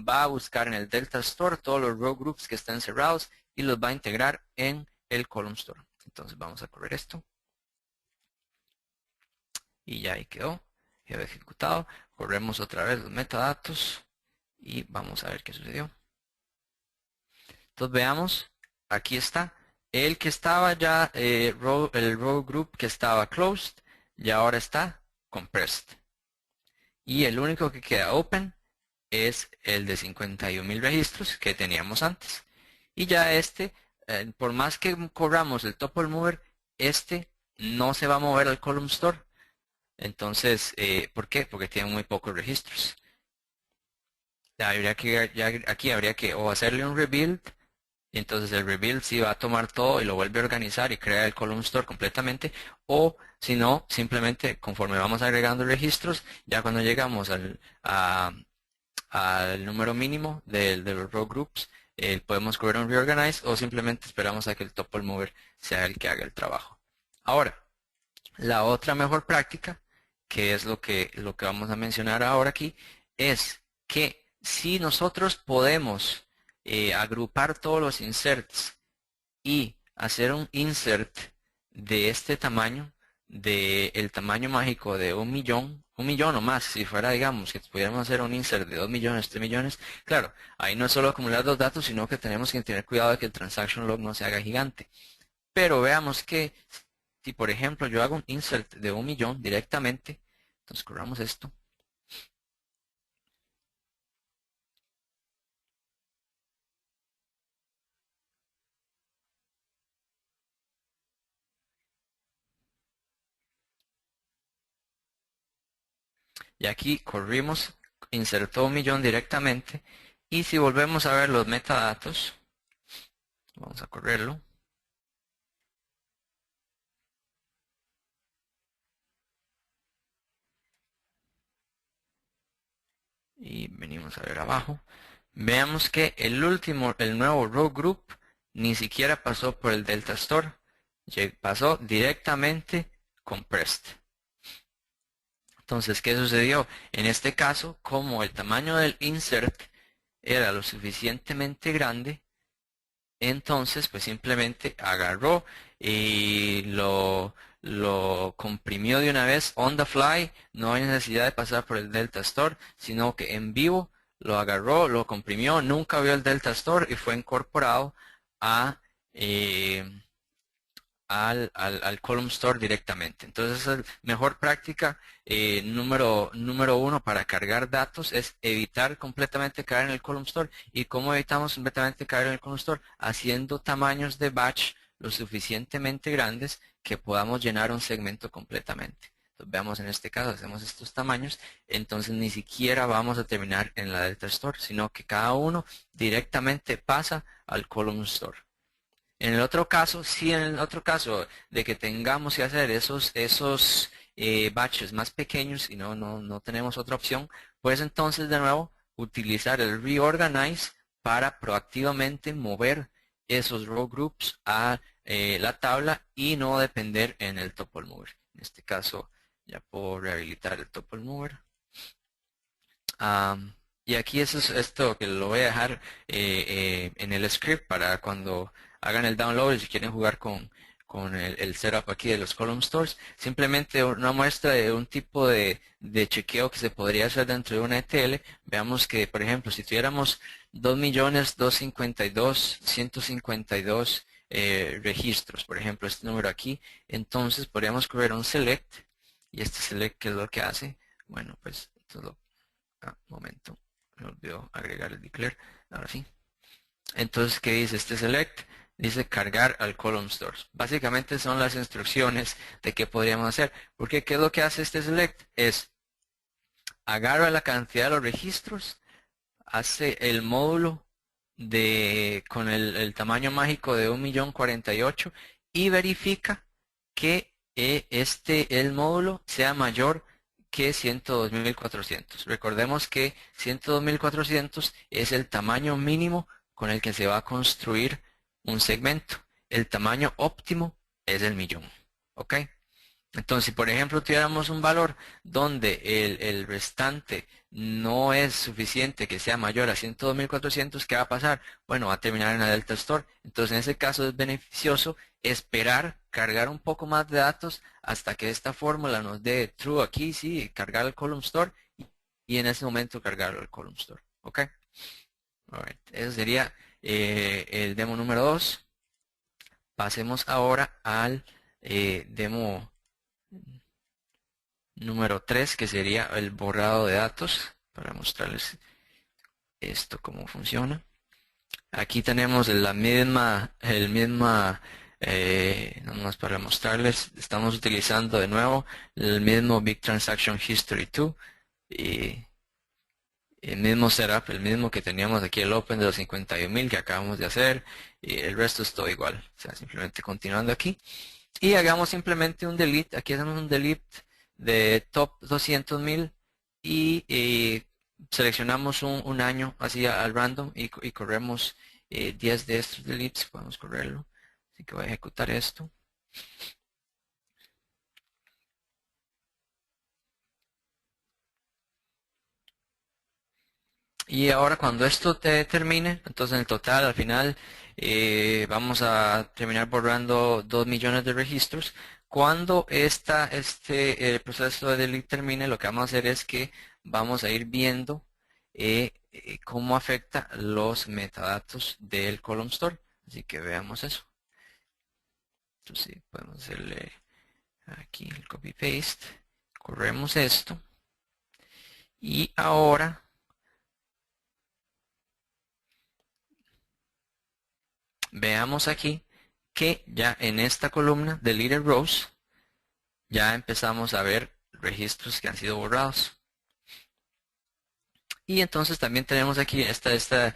va a buscar en el delta store todos los row groups que están cerrados y los va a integrar en el column store. Entonces vamos a correr esto. Y ya ahí quedó. Quedó ejecutado. Corremos otra vez los metadatos y vamos a ver qué sucedió. Entonces veamos, aquí está. El que estaba ya, el row group que estaba closed, y ahora está compressed. Y el único que queda open es el de 51.000 registros que teníamos antes. Y ya por más que corramos el tuple mover, no se va a mover al column store. Entonces, ¿por qué? Porque tiene muy pocos registros. Aquí habría que o hacerle un rebuild, y entonces el rebuild sí va a tomar todo y lo vuelve a organizar y crea el column store completamente, o si no, simplemente conforme vamos agregando registros, ya cuando llegamos al número mínimo de los row groups, podemos correr un reorganize o simplemente esperamos a que el tuple mover sea el que haga el trabajo. Ahora, la otra mejor práctica, que es lo que vamos a mencionar ahora aquí, es que si nosotros podemos agrupar todos los inserts y hacer un insert de este tamaño, del tamaño mágico de 1.000.000, 1.000.000 o más, si fuera, digamos, que pudiéramos hacer un insert de 2 millones, 3 millones, claro, ahí no es solo acumular los datos, sino que tenemos que tener cuidado de que el transaction log no se haga gigante. Pero veamos que si por ejemplo yo hago un insert de 1.000.000 directamente, entonces corramos esto. Y aquí corrimos, insertó 1.000.000 directamente. Y si volvemos a ver los metadatos, vamos a correrlo. Y venimos a ver abajo. Veamos que el nuevo row group, ni siquiera pasó por el delta store. Pasó directamente compressed. Entonces, ¿qué sucedió? En este caso, como el tamaño del insert era lo suficientemente grande, entonces pues simplemente agarró y lo comprimió de una vez on the fly. No hay necesidad de pasar por el Delta Store, sino que en vivo lo agarró, lo comprimió, nunca vio el Delta Store y fue incorporado a al column store directamente. Entonces, la mejor práctica número uno para cargar datos es evitar completamente caer en el column store. ¿Y cómo evitamos completamente caer en el column store? Haciendo tamaños de batch lo suficientemente grandes que podamos llenar un segmento completamente. Entonces, veamos en este caso, hacemos estos tamaños, entonces ni siquiera vamos a terminar en la Delta Store, sino que cada uno directamente pasa al column store. En el otro caso, si en el otro caso de que tengamos que hacer esos batches más pequeños y no tenemos otra opción, pues entonces de nuevo utilizar el reorganize para proactivamente mover esos row groups a la tabla y no depender en el tuple mover. En este caso ya puedo rehabilitar el tuple mover. Y aquí eso es esto que lo voy a dejar en el script para cuando hagan el download y si quieren jugar con el setup aquí de los column stores. Simplemente una muestra de un tipo de chequeo que se podría hacer dentro de una ETL. Veamos que, por ejemplo, si tuviéramos 2.252.152 registros, por ejemplo, este número aquí, entonces podríamos correr un select Y este select, ¿qué es lo que hace? Bueno, pues, momento, me olvidó agregar el declare, ahora sí. Entonces, ¿qué dice este select? Dice cargar al column stores. Básicamente son las instrucciones de qué podríamos hacer. Porque ¿qué es lo que hace este select? Es agarra la cantidad de los registros, hace el módulo con el tamaño mágico de 1.048.000 y verifica que el módulo sea mayor que 102.400. Recordemos que 102.400 es el tamaño mínimo con el que se va a construir un segmento. El tamaño óptimo es el millón. ¿Ok? Entonces, si por ejemplo tuviéramos un valor donde el restante no es suficiente que sea mayor a 102.400, ¿qué va a pasar? Bueno, va a terminar en la Delta Store. Entonces, en ese caso es beneficioso esperar, cargar un poco más de datos hasta que esta fórmula nos dé true aquí, sí, cargar el column store y en ese momento cargar el column store. ¿Ok? Alright. Eso sería el demo número 2. Pasemos ahora al demo número 3, que sería el borrado de datos, para mostrarles esto cómo funciona. Aquí tenemos nada más para mostrarles, estamos utilizando de nuevo el mismo Big Transaction History 2 y el mismo setup, el mismo que teníamos aquí el Open de los 51.000 que acabamos de hacer, y el resto es todo igual. O sea, simplemente continuando aquí. Y hagamos simplemente un delete. Aquí hacemos un delete de top 200.000 y seleccionamos un año así al random y corremos 10 de estos deletes. Podemos correrlo. Así que voy a ejecutar esto. Y ahora cuando esto termine, entonces en el total al final vamos a terminar borrando 2 millones de registros. Cuando este proceso de delete termine, lo que vamos a hacer es que vamos a ir viendo cómo afecta los metadatos del column store. Así que veamos eso. Entonces sí, podemos hacerle aquí el copy paste. Corremos esto. Y ahora veamos aquí que ya en esta columna de Deleted Rows ya empezamos a ver registros que han sido borrados. Y entonces también tenemos aquí esta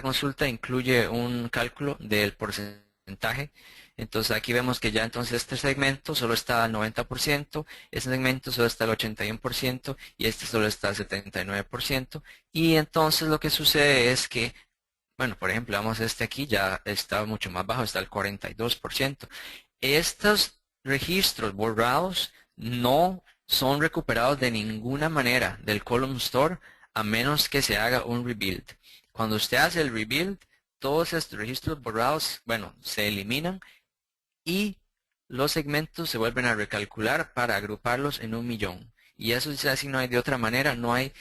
consulta incluye un cálculo del porcentaje. Entonces aquí vemos que ya entonces este segmento solo está al 90%, este segmento solo está al 81% y este solo está al 79%. Y entonces lo que sucede es que bueno, por ejemplo, vamos a este aquí, ya está mucho más bajo, está al 42%. Estos registros borrados no son recuperados de ninguna manera del column store a menos que se haga un rebuild. Cuando usted hace el rebuild, todos estos registros borrados, bueno, se eliminan y los segmentos se vuelven a recalcular para agruparlos en un millón. Y eso ya si no hay de otra manera, no hay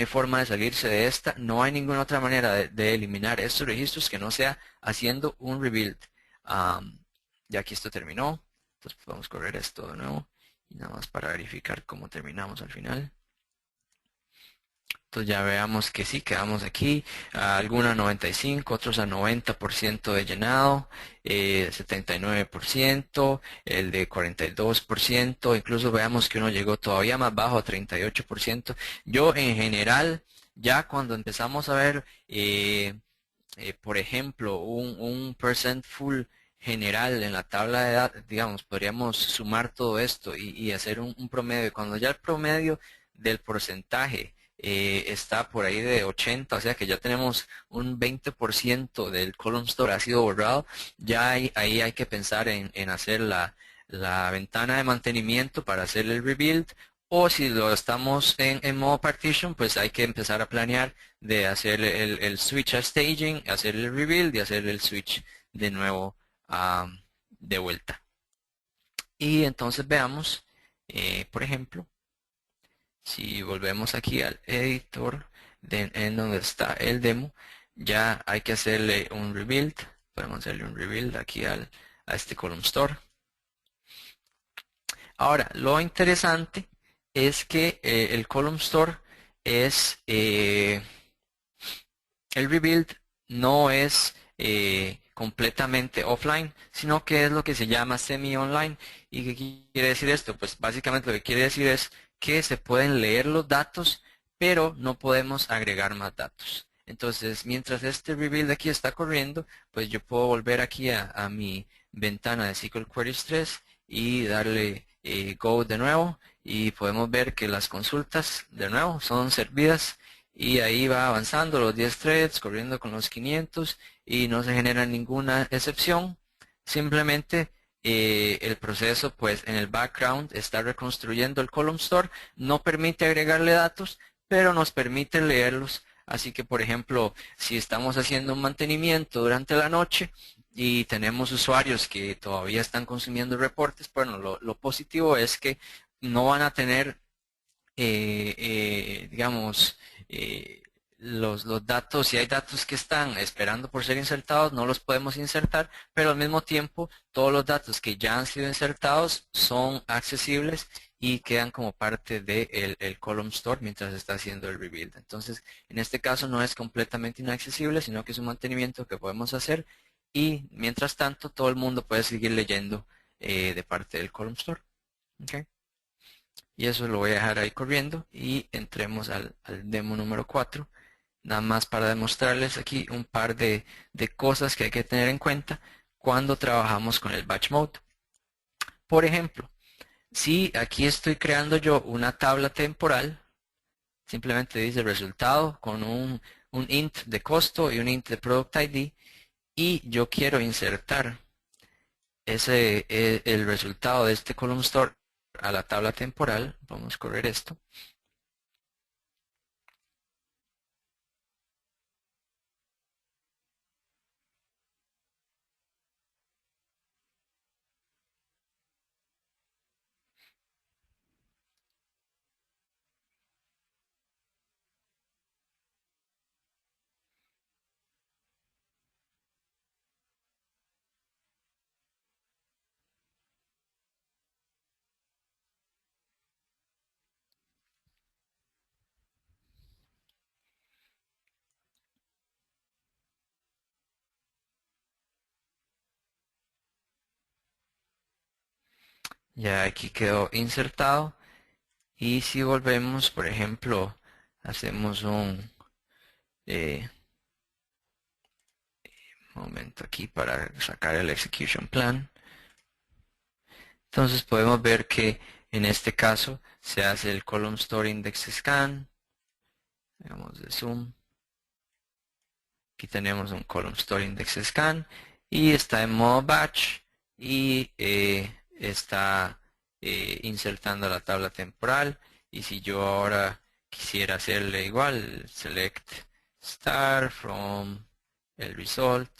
forma de salirse de esta, no hay ninguna otra manera de eliminar estos registros que no sea haciendo un rebuild. Ya aquí esto terminó, entonces podemos correr esto de nuevo y nada más para verificar cómo terminamos al final. Entonces ya veamos que sí, quedamos aquí, algunos a 95, otros a 90% de llenado, 79%, el de 42%, incluso veamos que uno llegó todavía más bajo, a 38%. Yo en general, ya cuando empezamos a ver, por ejemplo, un percent full general en la tabla de edad, digamos, podríamos sumar todo esto y hacer un promedio. Cuando ya el promedio del porcentaje está por ahí de 80, o sea que ya tenemos un 20% del column store ha sido borrado, ya ahí hay que pensar en hacer la ventana de mantenimiento para hacer el rebuild, o si lo estamos en modo partition, pues hay que empezar a planear de hacer el switch a staging, hacer el rebuild y hacer el switch de nuevo de vuelta. Y entonces veamos, por ejemplo, si volvemos aquí al editor en donde está el demo, ya hay que hacerle un rebuild. Podemos hacerle un rebuild aquí a este column store. Ahora, lo interesante es que el column store es el rebuild no es completamente offline, sino que es lo que se llama semi-online. ¿Y qué quiere decir esto? Pues básicamente lo que quiere decir es que se pueden leer los datos, pero no podemos agregar más datos. Entonces, mientras este rebuild aquí está corriendo, pues yo puedo volver aquí a mi ventana de SQL Queries 3 y darle Go de nuevo y podemos ver que las consultas de nuevo son servidas y ahí va avanzando los 10 threads, corriendo con los 500 y no se genera ninguna excepción. Simplemente el proceso pues en el background está reconstruyendo el column store, no permite agregarle datos, pero nos permite leerlos. Así que por ejemplo, si estamos haciendo un mantenimiento durante la noche y tenemos usuarios que todavía están consumiendo reportes, bueno, lo positivo es que no van a tener digamos, los datos, si hay datos que están esperando por ser insertados, no los podemos insertar, pero al mismo tiempo todos los datos que ya han sido insertados son accesibles y quedan como parte del el column store mientras está haciendo el rebuild. Entonces, en este caso no es completamente inaccesible, sino que es un mantenimiento que podemos hacer y mientras tanto todo el mundo puede seguir leyendo de parte del column store. ¿Okay? Y eso lo voy a dejar ahí corriendo y entremos al demo número 4. Nada más para demostrarles aquí un par de cosas que hay que tener en cuenta cuando trabajamos con el batch mode. Por ejemplo, si aquí estoy creando yo una tabla temporal, simplemente dice resultado con un int de costo y un int de product ID y yo quiero insertar el resultado de este column store a la tabla temporal. Vamos a correr esto. Ya aquí quedó insertado. Y si volvemos, por ejemplo, hacemos un momento aquí para sacar el execution plan. Entonces podemos ver que en este caso se hace el column store index scan. Hagamos de zoom. Aquí tenemos un column store index scan y está en modo batch y está insertando la tabla temporal. Y si yo ahora quisiera hacerle igual, select star from el result,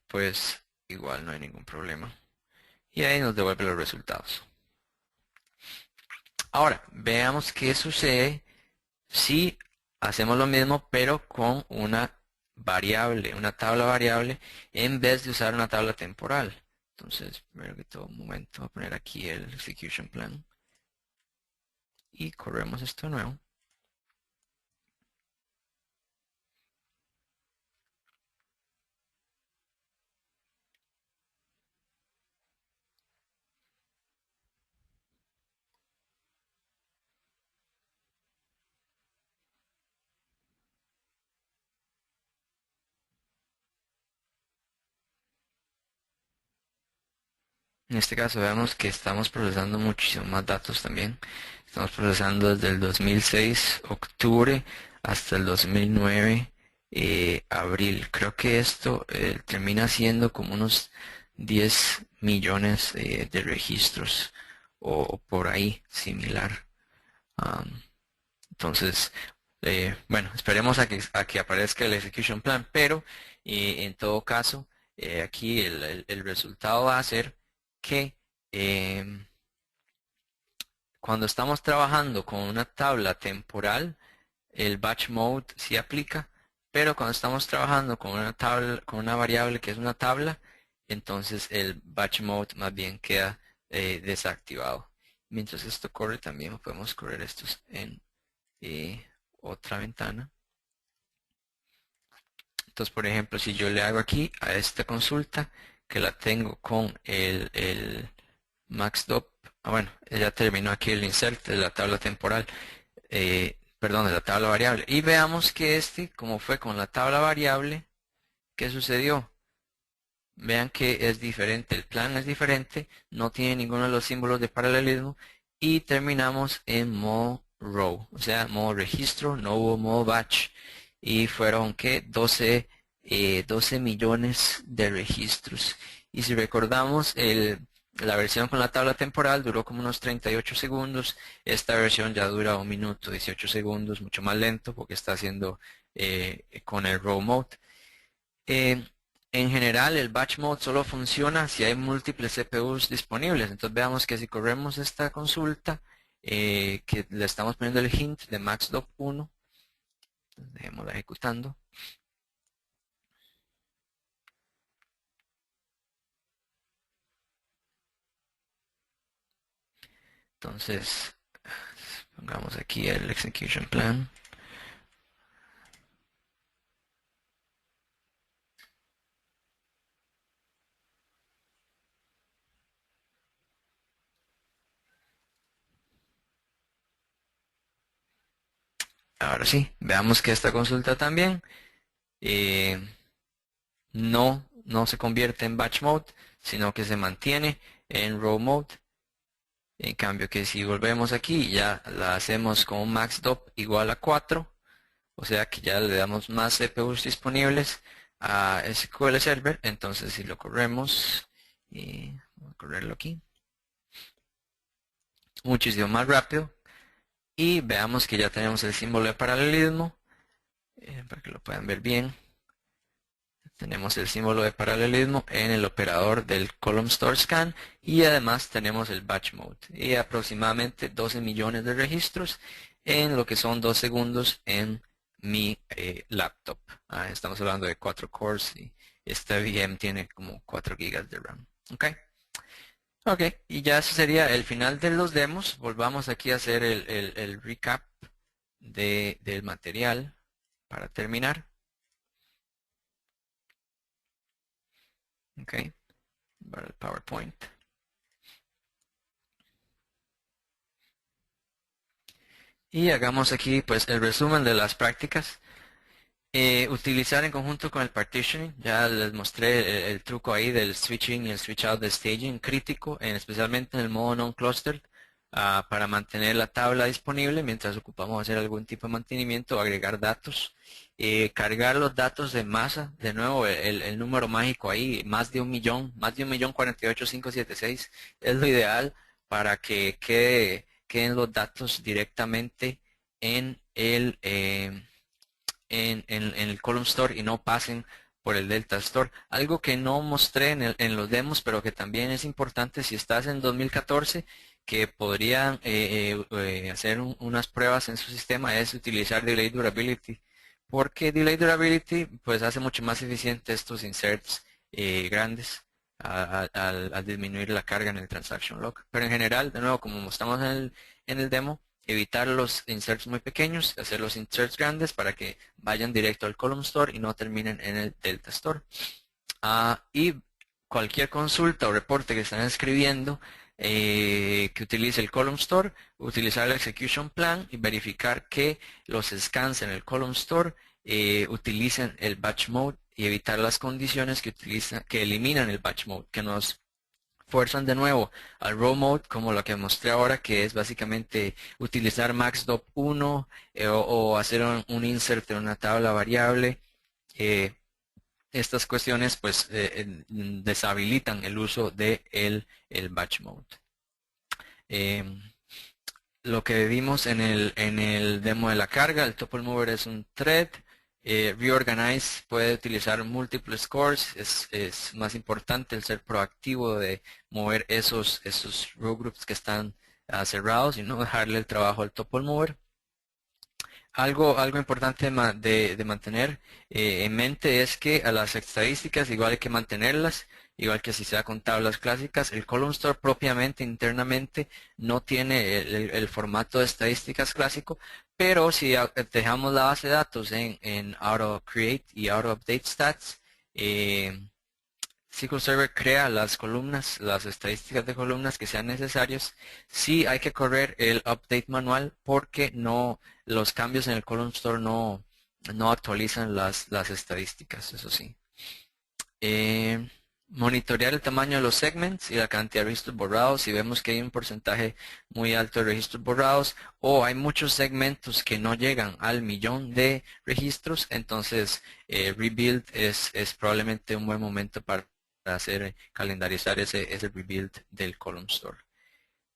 pues igual no hay ningún problema. Y ahí nos devuelve los resultados. Ahora, veamos qué sucede si hacemos lo mismo pero con una variable, una tabla variable en vez de usar una tabla temporal. Entonces, primero que todo, un momento, voy a poner aquí el execution plan y corremos esto de nuevo. En este caso vemos que estamos procesando muchísimos más datos también. Estamos procesando desde el 2006, octubre, hasta el 2009, abril. Creo que esto termina siendo como unos 10 millones de registros o por ahí similar. Am, entonces, bueno, esperemos a que aparezca el execution plan, pero en todo caso, aquí el resultado va a ser que cuando estamos trabajando con una tabla temporal, el batch mode sí aplica, pero cuando estamos trabajando con una tabla, con una variable que es una tabla, entonces el batch mode más bien queda desactivado. Mientras esto corre, también podemos correr estos en otra ventana. Entonces, por ejemplo, si yo le hago aquí a esta consulta, que la tengo con el maxdop, bueno, ya terminó aquí el insert de la tabla temporal, perdón, de la tabla variable. Y veamos que como fue con la tabla variable, ¿qué sucedió? Vean que es diferente, el plan es diferente, no tiene ninguno de los símbolos de paralelismo y terminamos en modo row, o sea, modo registro, no hubo modo batch y fueron que 12 millones de registros. Y si recordamos, la versión con la tabla temporal duró como unos 38 segundos, esta versión ya dura 1 minuto, 18 segundos, mucho más lento porque está haciendo con el row mode. En general, el batch mode solo funciona si hay múltiples CPUs disponibles. Entonces veamos que si corremos esta consulta, que le estamos poniendo el hint de maxdop 1, dejémosla ejecutando. Entonces, pongamos aquí el execution plan. Ahora sí, veamos que esta consulta también no se convierte en batch mode, sino que se mantiene en row mode. En cambio que si volvemos aquí, ya la hacemos con un maxdop igual a 4, o sea que ya le damos más CPUs disponibles a SQL Server. Entonces si lo corremos, y vamos a correrlo aquí, muchísimo más rápido. Y veamos que ya tenemos el símbolo de paralelismo, para que lo puedan ver bien. Tenemos el símbolo de paralelismo en el operador del column store scan y además tenemos el batch mode y aproximadamente 12 millones de registros en lo que son 2 segundos en mi laptop. Estamos hablando de 4 cores y esta VM tiene como 4 gigas de RAM. Ok, y ya eso sería el final de los demos. Volvamos aquí a hacer el recap del material para terminar. Ok, para el PowerPoint. Y hagamos aquí pues el resumen de las prácticas. Utilizar en conjunto con el partitioning, ya les mostré el truco ahí del switching y el switch out de staging crítico, especialmente en el modo non-clustered, para mantener la tabla disponible mientras ocupamos hacer algún tipo de mantenimiento o agregar datos. Cargar los datos de masa, de nuevo el número mágico ahí, más de 1.000.000, 48.576 es lo ideal para que queden los datos directamente en el column store y no pasen por el Delta Store. Algo que no mostré en los demos, pero que también es importante si estás en 2014, que podrían hacer unas pruebas en su sistema, es utilizar Delay Durability. Porque Delay Durability pues hace mucho más eficiente estos inserts grandes al disminuir la carga en el transaction log. Pero en general, de nuevo, como mostramos en el demo, evitar los inserts muy pequeños, hacer los inserts grandes para que vayan directo al column store y no terminen en el Delta Store. Y cualquier consulta o reporte que estén escribiendo que utilice el column store, utilizar el execution plan y verificar que los scans en el column store utilicen el batch mode y evitar las condiciones que eliminan el batch mode, que nos fuerzan de nuevo al row mode, como lo que mostré ahora, que es básicamente utilizar maxdop 1 o hacer un insert en una tabla variable. Estas cuestiones pues deshabilitan el uso de el batch mode. Lo que vimos en el demo de la carga, el tuple mover es un thread. Reorganize puede utilizar múltiples cores, es más importante el ser proactivo de mover esos row groups que están cerrados y no dejarle el trabajo al tuple mover. Algo importante de mantener en mente es que a las estadísticas igual hay que mantenerlas igual que si sea con tablas clásicas. El column store propiamente, internamente, no tiene el formato de estadísticas clásico, pero si dejamos la base de datos en auto create y auto update stats, SQL Server crea las columnas, las estadísticas de columnas que sean necesarios. Sí hay que correr el update manual porque no, los cambios en el column store no actualizan las estadísticas, eso sí. Eh, Monitorear el tamaño de los segments y la cantidad de registros borrados. Si vemos que hay un porcentaje muy alto de registros borrados o hay muchos segmentos que no llegan al 1.000.000 de registros, entonces rebuild es probablemente un buen momento para hacer calendarizar ese rebuild del column store.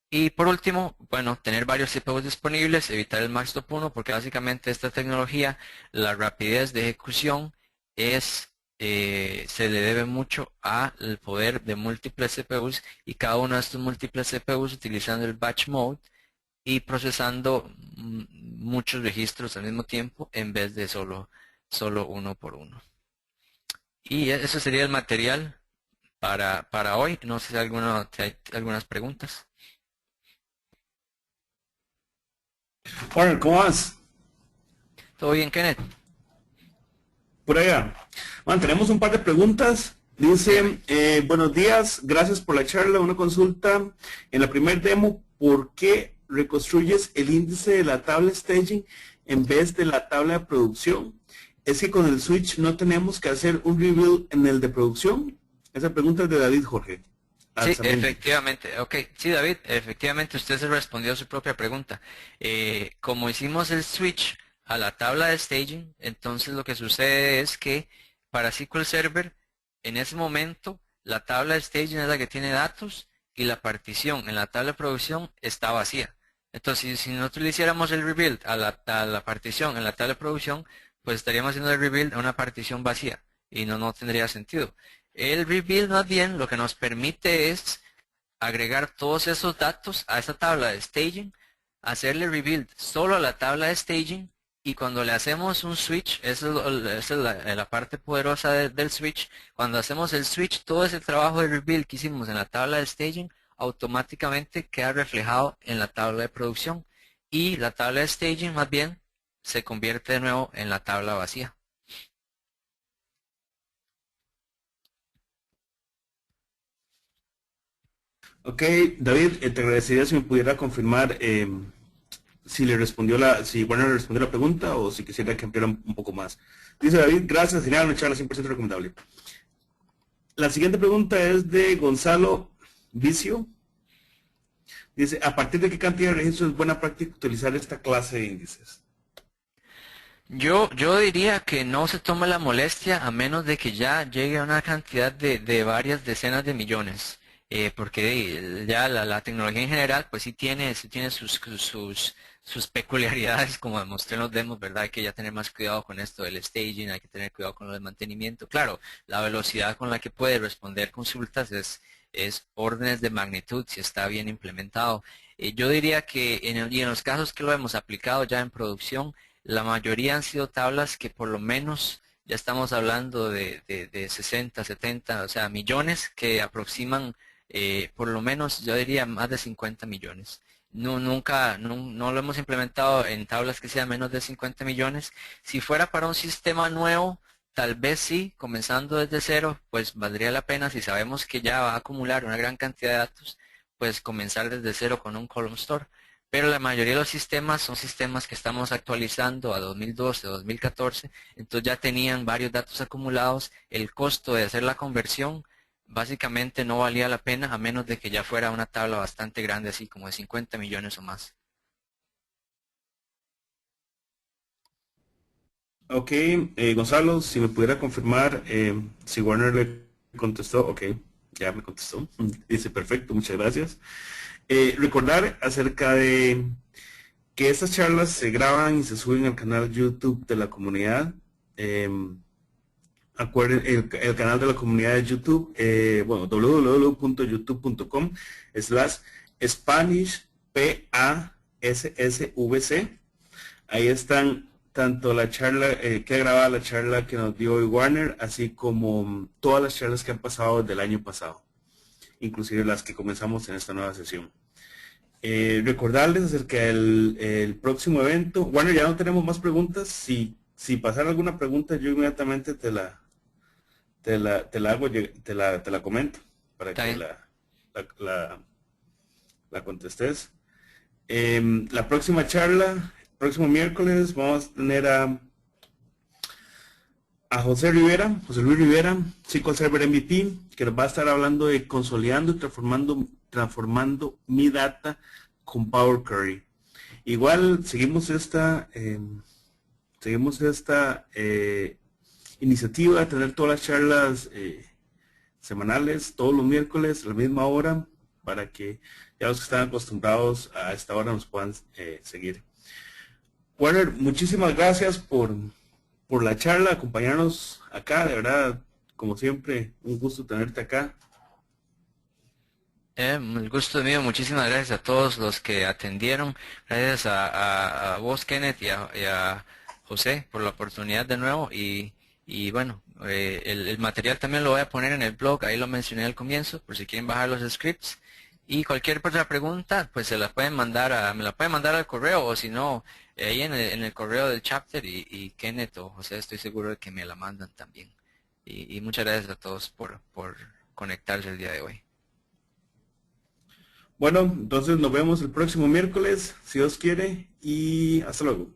Y por último, bueno, tener varios CPUs disponibles, evitar el max top 1, porque básicamente esta tecnología, la rapidez de ejecución se le debe mucho al poder de múltiples CPUs, y cada uno de estos múltiples CPUs utilizando el batch mode y procesando muchos registros al mismo tiempo en vez de solo uno por uno. Y eso sería el material para hoy. No sé si si hay algunas preguntas. Warner, ¿cómo vas? ¿Todo bien, Kenneth? Por allá. Bueno, tenemos un par de preguntas. Dice, buenos días, gracias por la charla. Una consulta. En la primer demo, ¿por qué reconstruyes el índice de la tabla staging en vez de la tabla de producción? ¿Es que con el switch no tenemos que hacer un rebuild en el de producción? Esa pregunta es de David Jorge. Sí, efectivamente. Ok, sí, David, efectivamente usted se respondió a su propia pregunta. Como hicimos el switch a la tabla de staging, entonces lo que sucede es que para SQL Server, en ese momento, la tabla de staging es la que tiene datos y la partición en la tabla de producción está vacía. Entonces, si nosotros le hiciéramos el rebuild a la partición en la tabla de producción, pues estaríamos haciendo el rebuild a una partición vacía y no tendría sentido. El rebuild más bien lo que nos permite es agregar todos esos datos a esa tabla de staging, hacerle rebuild solo a la tabla de staging, y cuando le hacemos un switch, esa es la parte poderosa del switch, cuando hacemos el switch, todo ese trabajo de rebuild que hicimos en la tabla de staging automáticamente queda reflejado en la tabla de producción, y la tabla de staging más bien se convierte de nuevo en la tabla vacía. Ok, David, te agradecería si me pudiera confirmar si si Warner le respondió la pregunta o si quisiera que ampliara un poco más. Dice David, gracias, genial, una charla 100% recomendable. La siguiente pregunta es de Gonzalo Vicio. Dice, ¿a partir de qué cantidad de registros es buena práctica utilizar esta clase de índices? Yo diría que no se toma la molestia a menos de que ya llegue a una cantidad de varias decenas de millones. Porque ya la tecnología en general pues sí tiene sus peculiaridades, como demostré en los demos, ¿verdad? Hay que ya tener más cuidado con esto del staging, hay que tener cuidado con lo del mantenimiento. Claro, la velocidad con la que puede responder consultas es órdenes de magnitud si está bien implementado. Yo diría que y en los casos que lo hemos aplicado ya en producción, la mayoría han sido tablas que por lo menos ya estamos hablando de 60, 70, o sea, millones que aproximan por lo menos, yo diría, más de 50 millones. No lo hemos implementado en tablas que sean menos de 50 millones. Si fuera para un sistema nuevo, tal vez sí, comenzando desde cero, pues valdría la pena si sabemos que ya va a acumular una gran cantidad de datos, pues comenzar desde cero con un column store. Pero la mayoría de los sistemas son sistemas que estamos actualizando a 2012, 2014, entonces ya tenían varios datos acumulados. El costo de hacer la conversión básicamente no valía la pena a menos de que ya fuera una tabla bastante grande, así como de 50 millones o más. Ok, Gonzalo, si me pudiera confirmar si Warner le contestó, ok, ya me contestó. Dice, perfecto, muchas gracias. Recordar acerca de que estas charlas se graban y se suben al canal YouTube de la comunidad. Acuerden, el canal de la comunidad de YouTube, bueno, www.youtube.com/SpanishPASSVC. Ahí están tanto la charla, queda grabada la charla que nos dio hoy Warner, así como todas las charlas que han pasado del año pasado, inclusive las que comenzamos en esta nueva sesión. Recordarles acerca del próximo evento. Warner, ya no tenemos más preguntas. Si pasara alguna pregunta, yo inmediatamente te la hago, te la comento para que la contestes. La próxima charla, próximo miércoles, vamos a tener a José Luis Rivera, SQL Server MVP, que nos va a estar hablando de consolidando y transformando mi data con Power Query. Igual seguimos esta iniciativa de tener todas las charlas semanales, todos los miércoles a la misma hora, para que ya los que están acostumbrados a esta hora nos puedan seguir. Warner, muchísimas gracias por la charla, acompañarnos acá, de verdad, como siempre, un gusto tenerte acá. El gusto es mío, muchísimas gracias a todos los que atendieron, gracias a vos, Kenneth, y a José por la oportunidad de nuevo, y bueno, el material también lo voy a poner en el blog, ahí lo mencioné al comienzo, por si quieren bajar los scripts, y cualquier otra pregunta, pues me la pueden mandar al correo, o si no, ahí en el correo del chapter, y Kenneth o José estoy seguro de que me la mandan también, y muchas gracias a todos por conectarse el día de hoy. Bueno, entonces nos vemos el próximo miércoles, si Dios quiere, y hasta luego.